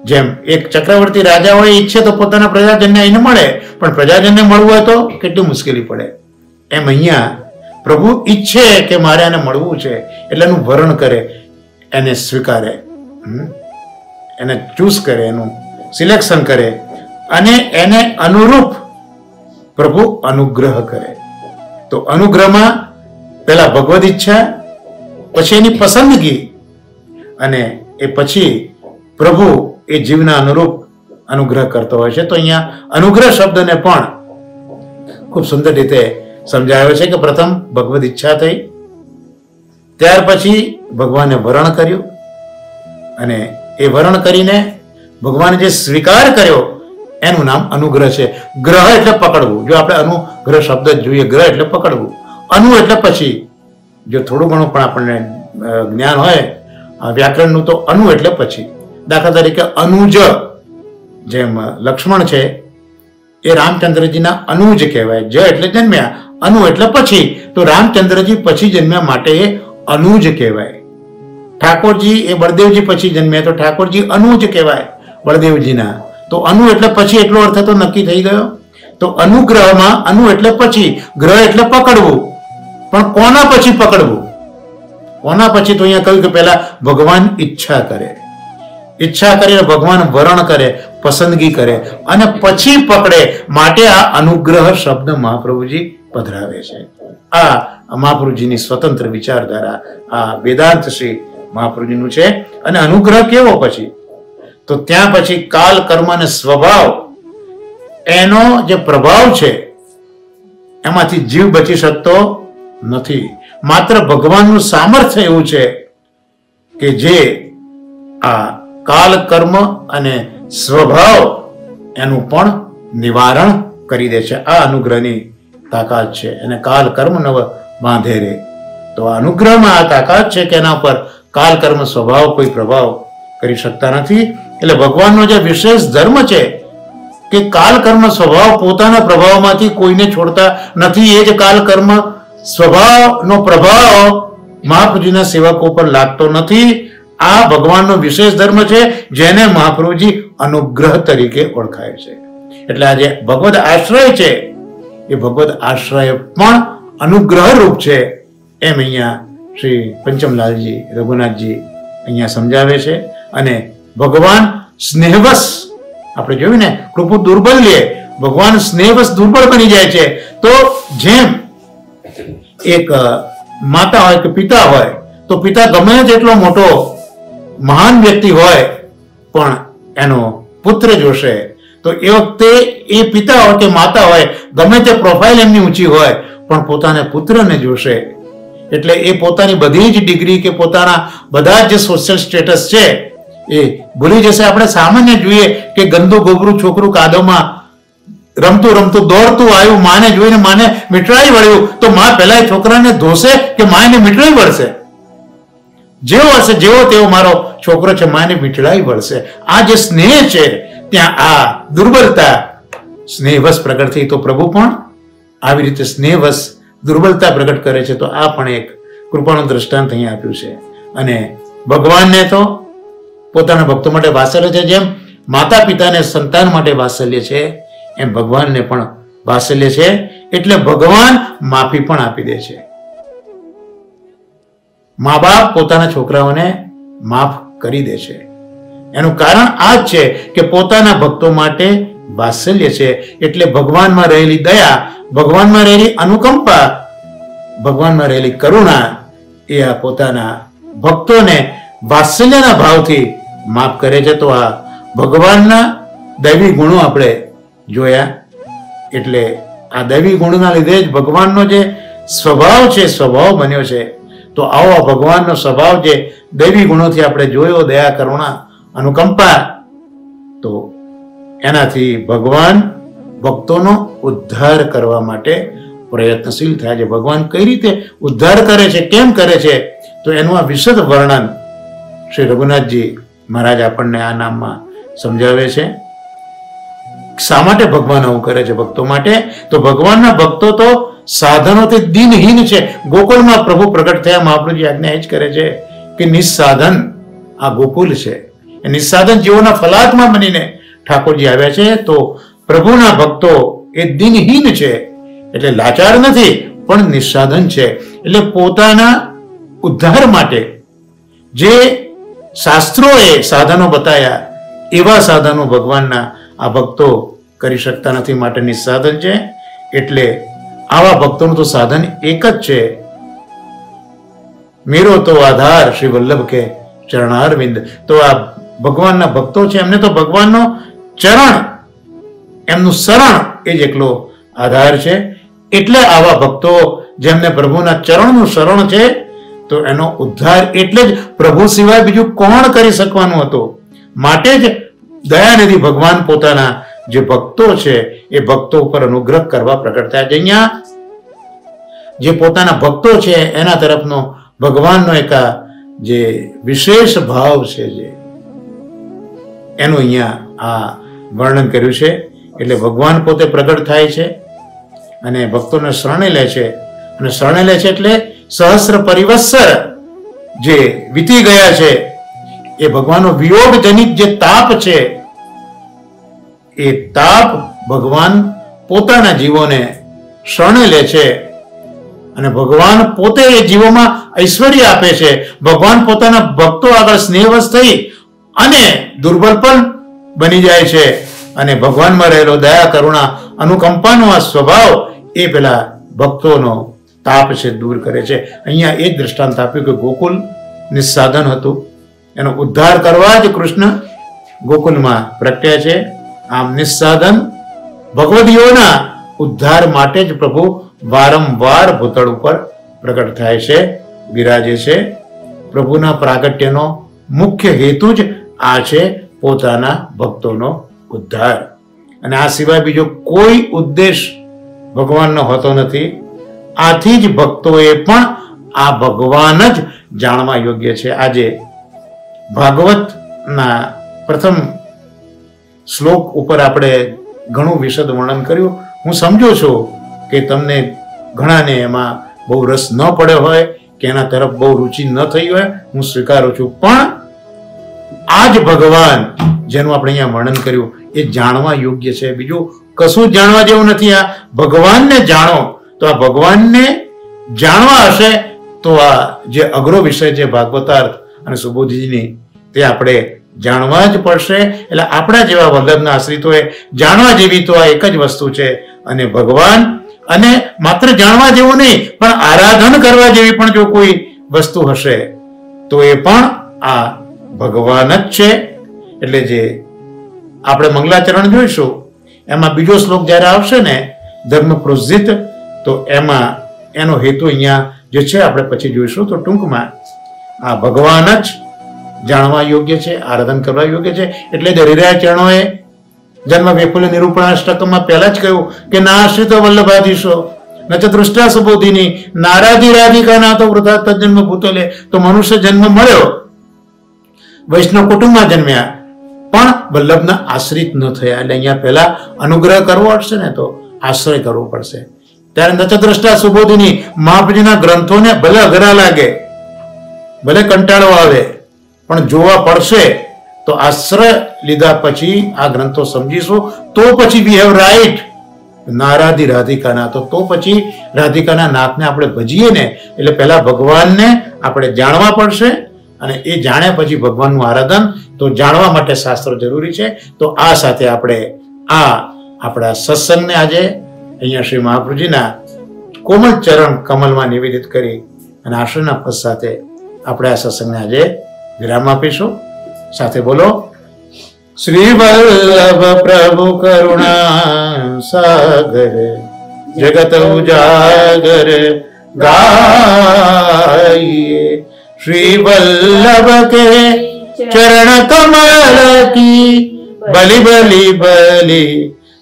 જેમ એક ચક્રવર્તી રાજા હોય, ઈચ્છે તો પોતાના પ્રજાજનને આવીને મળે, પણ પ્રજાજનને મળવું હોય તો કેટલી મુશ્કેલી પડે. એમ અહીંયા પ્રભુ ઈચ્છે કે મારે આને મળવું છે એટલે એનું વરણ કરે, એને સ્વીકારે, એને ચૂઝ કરે, એનું સિલેક્શન કરે અને એને અનુરૂપ પ્રભુ અનુગ્રહ કરે. તો અનુગ્રહમાં પહેલા ભગવદ ઈચ્છા, પછી એની પસંદગી અને એ પછી પ્રભુ એ જીવના અનુરૂપ અનુગ્રહ કરતો હોય છે. તો અહીંયા અનુગ્રહ શબ્દને પણ ખૂબ સુંદર રીતે સમજાવ્યો છે કે પ્રથમ ભગવદ ઈચ્છા થઈ, ત્યાર પછી ભગવાને વરણ કર્યું અને એ વરણ કરીને ભગવાને જે સ્વીકાર કર્યો એનું નામ અનુગ્રહ છે. ગ્રહ એટલે પકડવું. જો આપણે અનુગ્રહ શબ્દ જ જોઈએ, ગ્રહ એટલે પકડવું, અનુ એટલે પછી. જો થોડું ઘણું પણ આપણને જ્ઞાન હોય વ્યાકરણનું, તો અનુ એટલે પછી. દાખલા તરીકે અનુજ, જેમ લક્ષ્મણ છે એ રામચંદ્રજીના અનુજ કહેવાય. જ એટલે જન્મ્યા, અનુ એટલે પછી. તો રામચંદ્રજી પછી જન્મ્યા માટે એ અનુજ કહેવાય. ઠાકોરજી એ બળદેવજી પછી જન્મ્યા તો ઠાકોરજી અનુજ કહેવાય બળદેવજીના. તો અનુ એટલે પછી એટલો અર્થ તો નક્કી થઈ ગયો. તો અનુગ્રહમાં અનુ એટલે પછી, ગ્રહ એટલે પકડવું. પણ કોના પછી પકડવું? કોના પછી? તો અહીંયા કહ્યું કે પહેલા ભગવાન ઈચ્છા કરે. ઈચ્છા કરીને ભગવાન વરણ કરે, પસંદગી કરે અને પછી પકડે. માટે આ અનુગ્રહ શબ્દ મહાપ્રભુજી પધરાવે છે. આ મહાપ્રભુજીની સ્વતંત્ર વિચારધારા આ વેદાંત શ્રી મહાપ્રભુજીનું છે. અને અનુગ્રહ કેવો પછી? તો ત્યાં પછી કાલ, કર્મ અને સ્વભાવ એનો જે પ્રભાવ છે એમાંથી જીવ બચી શકતો નથી. માત્ર ભગવાનનું સામર્થ્ય એવું છે કે જે આ કાલ, કર્મ અને સ્વભાવ એનું પણ નિવારણ કરી દે છે. આ અનુગ્રહની તાકાત છે. અને કાલ, કર્મ નવ બાંધે રે. તો આ અનુગ્રહમાં આ તાકાત છે કે એના પર કાલ, કર્મ, સ્વભાવ કોઈ પ્રભાવ કરી શકતા નથી. એટલે ભગવાનનો જે વિશેષ ધર્મ છે કે કાલ, કર્મ, સ્વભાવ પોતાના પ્રભાવમાંથી કોઈને છોડતા નથી. એ જ કાલ, કર્મ, સ્વભાવનો પ્રભાવ મહાપ્રભુજીના સેવકો પર લાગતો નથી. આ ભગવાનનો વિશેષ ધર્મ છે જેને મહાપ્રભુજી અનુગ્રહ તરીકે ઓળખાય છે. એટલે આ જે ભગવદ આશ્રય છે એ ભગવદ આશ્રય પણ અનુગ્રહ રૂપ છે. એમ અહીંયા શ્રી પંચમલાલજી રઘુનાથજી અહીંયા સમજાવે છે. અને ભગવાન સ્નેહવશ, આપણે જોયું ને, કૃપુ દુર્બલ્ય, ભગવાન સ્નેહવશ દુર્બળ બની જાય છે. તો જેમ એક માતા હોય કે પિતા હોય, તો પિતા ગમે તેટલો મોટો મહાન વ્યક્તિ હોય પણ એનો પુત્ર જોશે તો એ વખતે એ પિતા હોય કે માતા હોય, ગમે તે પ્રોફાઇલ એમની ઊંચી હોય પણ પોતાના પુત્રને જોશે. એટલે એ પોતાની બધી જ ડિગ્રી કે પોતાના બધા જ જે સોશિયલ સ્ટેટસ છે એ ભૂલી જશે. આપણે સામાન્ય જોઈએ કે ગંદુ ગોબરું છોકરું કાદવમાં રમતું રમતું દોડતું આવ્યું, માને જોઈને માને મીઠડાઈ વળ્યું, તો માં પહેલા છોકરાને ધોશે કે માને મીઠડાઈ વળશે? જેવો હશે જેવો તેવો મારો છોકરો છે, માને મીઠડાઈ વળશે. આ જે સ્નેહ છે ત્યાં આ દુર્બળતા સ્નેહવશ પ્રગટ થઈ. તો પ્રભુ પણ આવી રીતે સ્નેહવશ દુર્બળતા પ્રગટ કરે છે. તો આ પણ એક કૃપાનું દ્રષ્ટાંત અહીંયા આપ્યું છે. અને ભગવાનને તો પોતાના ભક્તો માટે વાત્સલ્ય છે. જેમ માતા પિતાને સંતાન માટે વાત્સલ્ય છે એમ ભગવાનને પણ વાત્સલ્ય છે. એટલે ભગવાન માફી પણ આપી દે છે. મા બાપ પોતાના છોકરાઓને માફ કરી દે છે. એનું કારણ આ જ છે કે પોતાના ભક્તો માટે વાત્સલ્ય છે. એટલે ભગવાનમાં રહેલી દયા, ભગવાનમાં રહેલી અનુકંપા, ભગવાનમાં રહેલી કરુણા એ આ પોતાના ભક્તોને વાત્સલ્યના ભાવથી માફ કરે છે. તો આ ભગવાનના દૈવી ગુણો આપણે જોયા. એટલે આ દૈવી ગુણના લીધે જ ભગવાનનો જે સ્વભાવ છે, સ્વભાવ બન્યો છે. તો આવો ભગવાનનો સ્વભાવ જે દૈવી ગુણોથી આપણે જોયો, દયા, કરુણા, અનુકંપા, તો એનાથી ભગવાન ભક્તોનો ઉદ્ધાર કરવા માટે પ્રયત્નશીલ થાય છે. ભગવાન કઈ રીતે ઉદ્ધાર કરે છે, કેમ કરે છે, તો એનું આ વિશદ વર્ણન શ્રી રઘુનાથજી મહારાજ આપણને આ નામમાં સમજાવે છે. શા માટે ભગવાન આવું કરે છે ભક્તો માટે? તો ભગવાનના ભક્તો તો સાધનોથી દિનહીન છે. ગોકુળમાં પ્રભુ પ્રગટ થયા, મહાપ્રભુજી આજ્ઞા એ જ કરે છે કે નિસ્સાધન આ ગોકુલ છે. નિસ્સાધન જીવોના ફલાત્મા બનીને ઠાકોરજી આવ્યા છે. તો પ્રભુના ભક્તો એ દિનહીન છે, એટલે લાચાર નથી પણ નિસ્સાધન છે. એટલે પોતાના ઉદ્ધાર માટે જે શાસ્ત્રોએ સાધનો બતાવ્યા એવા સાધનો ભગવાનના આ ભક્તો કરી શકતા નથી, માટે નિસ્સાધન છે. એટલે આવા ભક્તોનું તો સાધન એક જ છે, મેરો તો આધાર શ્રી વલ્લભ કે ચરણારવિંદ. તો આ ભગવાનના ભક્તો છે, એમને તો ભગવાનનો ચરણ, એમનું શરણ એ જ એકલો આધાર છે. એટલે આવા ભક્તો જેમને પ્રભુના ચરણનું શરણ છે તો એનો ઉદ્ધાર એટલે જ પ્રભુ સિવાય બીજું કોણ કરી શકવાનું હતું. માટે જ દયાનિધિ ભગવાન પોતાના જે ભક્તો છે એ ભક્તો ઉપર અનુગ્રહ કરવા પ્રગટ થયા છે. અહીંયા જે પોતાના ભક્તો છે એના તરફનો ભગવાનનો એક જે વિશેષ ભાવ છે જે એનું અહીંયા આ વર્ણન કર્યું છે. એટલે ભગવાન પોતે પ્રગટ થાય છે અને ભક્તોને શરણે લે છે. અને શરણે લે છે એટલે સહસ્ર પરિવત્સર જે વીતી ગયા છે એ ભગવાનનો વિયોગ જનિત જે તાપ છે એ તાપ ભગવાન પોતાના જીવોને શરણે લે છે. અને ભગવાન પોતે એ જીવોમાં ઐશ્વર્ય આપે છે. ભગવાન પોતાના ભક્તો આગળ સ્નેહવશ થઈ અને દુર્બલ પણ બની જાય છે. અને ભગવાનમાં રહેલો દયા, કરુણા, અનુકંપાનો આ સ્વભાવ એ પેલા ભક્તોનો તાપ છે દૂર કરે છે. અહીંયા એ જ દ્રષ્ટાંત આપ્યું કે ગોકુલ નિસ્સાધન હતું, એનો ઉદ્ધાર કરવા જ કૃષ્ણ ગોકુલમાં પ્રગટ્યા છે. આમ નિસ્સાધન ભગવદીઓના ઉદ્ધાર માટે જ પ્રભુ વારંવાર ભૂતળ ઉપર પ્રગટ થાય છે, બિરાજે છે. પ્રભુના પ્રાગટ્યનો મુખ્ય હેતુ જ આ છે, પોતાના ભક્તોનો ઉદ્ધાર. અને આ સિવાય બીજો કોઈ ઉદ્દેશ ભગવાનનો હોતો નથી. આથી જ ભક્તોએ પણ આ ભગવાન જ જાણવા યોગ્ય છે. આજે ભાગવતના પ્રથમ શ્લોક ઉપર આપણે ઘણું વિશદ વર્ણન કર્યું. હું સમજુ છું કે તમને ઘણાને એમાં બહુ રસ ન પડ્યો હોય કે એના તરફ બહુ રુચિ ન થઈ હોય, હું સ્વીકારું છું. પણ આ જ ભગવાન જેનું આપણે અહીંયા વર્ણન કર્યું એ જાણવા યોગ્ય છે. બીજું કશું જ જાણવા જેવું નથી. આ ભગવાનને જાણો તો આ ભગવાનને જાણવા હશે તો આ જે અઘરો વિષય છે ભાગવતાર્થ અને સુબોધજીની, તે આપણે જાણવા જ પડશે. એટલે આપણા જેવા વલ્લભના આશ્રિતોએ જાણવા જેવી તો આ એક જ વસ્તુ છે. અને ભગવાન, અને માત્ર જાણવા જેવું નહીં પણ આરાધન કરવા જેવી પણ જો કોઈ વસ્તુ હશે તો એ પણ આ ભગવાન જ છે. એટલે જે આપણે મંગલાચરણ જોઈશું એમાં બીજો શ્લોક જ્યારે આવશે ને, ધર્મ પ્રોજિત, તો એમાં એનો હેતુ અહીંયા જે છે આપણે પછી જોઈશું. તો ટૂંકમાં આ ભગવાન જ જાણવા યોગ્ય છે, આરાધન કરવા યોગ્ય છે. એટલે જ હરિરાયચરણોએ જન્મ વૈફલ્ય નિરૂપણાષ્ટકમાં પહેલા જ કહ્યું કે ના આશ્રિતો વલ્લભાધીશો ન ચ દૃષ્ટા સુબોધિની નારાધિ રાધિકા ના તો વૃથા તજન્મ ભૂતલે. તો મનુષ્ય જન્મ મળ્યો, વૈષ્ણવ કુટુંબમાં જન્મ્યા, પણ વલ્લભના આશ્રિત ન થયા. એટલે અહીંયા પહેલા અનુગ્રહ કરવો પડશે ને, તો આશ્રય કરવો પડશે. ત્યારે ન ચ દ્રષ્ટા સુબોધિની, મહાપ્રભુજીના ગ્રંથોને ભલે અઘરા લાગે, ભલે કંટાળો આવે, પણ જોવા પડશે. તો આશ્રય લીધા પછી આ ગ્રંથો સમજીશું તો પછી વી હેવ રાઈટ નારાધિ રાધિકાના. તો પછી રાધિકાના નાથને આપણે ભજીએ ને, એટલે પહેલા ભગવાનને આપણે જાણવા પડશે. અને એ જાણ્યા પછી ભગવાનનું આરાધન. તો જાણવા માટે શાસ્ત્રો જરૂરી છે. તો આ સાથે આપણે આ આપણા સત્સંગને આજે અહીંયા શ્રી મહાપ્રભુજીના કોમળ ચરણ કમલમાં નિવેદિત કરી અને આશ્રયના પદ સાથે આપણે આ સત્સંગને આજે વિરામ આપીશું. સાથે બોલો, શ્રી વલ્લભ પ્રભુ કરુણા સાગર જગત ઉજાગર ગાઈએ, श्री वल्लभ के चरण कमल की बलि बलि बलि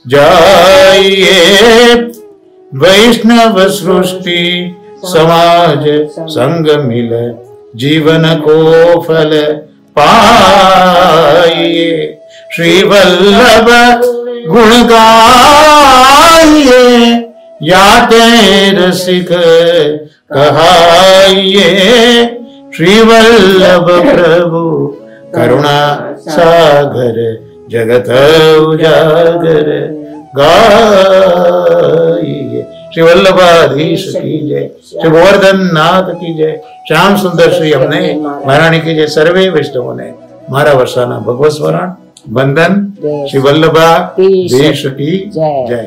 जाइए, वैष्णव सृष्टि समाज संग मिल जीवन को फल पाइए, श्री वल्लभ गुण गाइए, याते रसिक कहाइए, श्री वल्लभ प्रभु करुणा सागर जगत उजागर गाइए। श्री वल्लभाधीश की जय, श्री गोवर्धन नाथ की जय, श्याम सुंदर श्री हमने महारानी की जय। सर्वे वैष्णवों ने मारा वर्षाना भगवत स्मरण वंदन। श्री वल्लभाधीश की जय।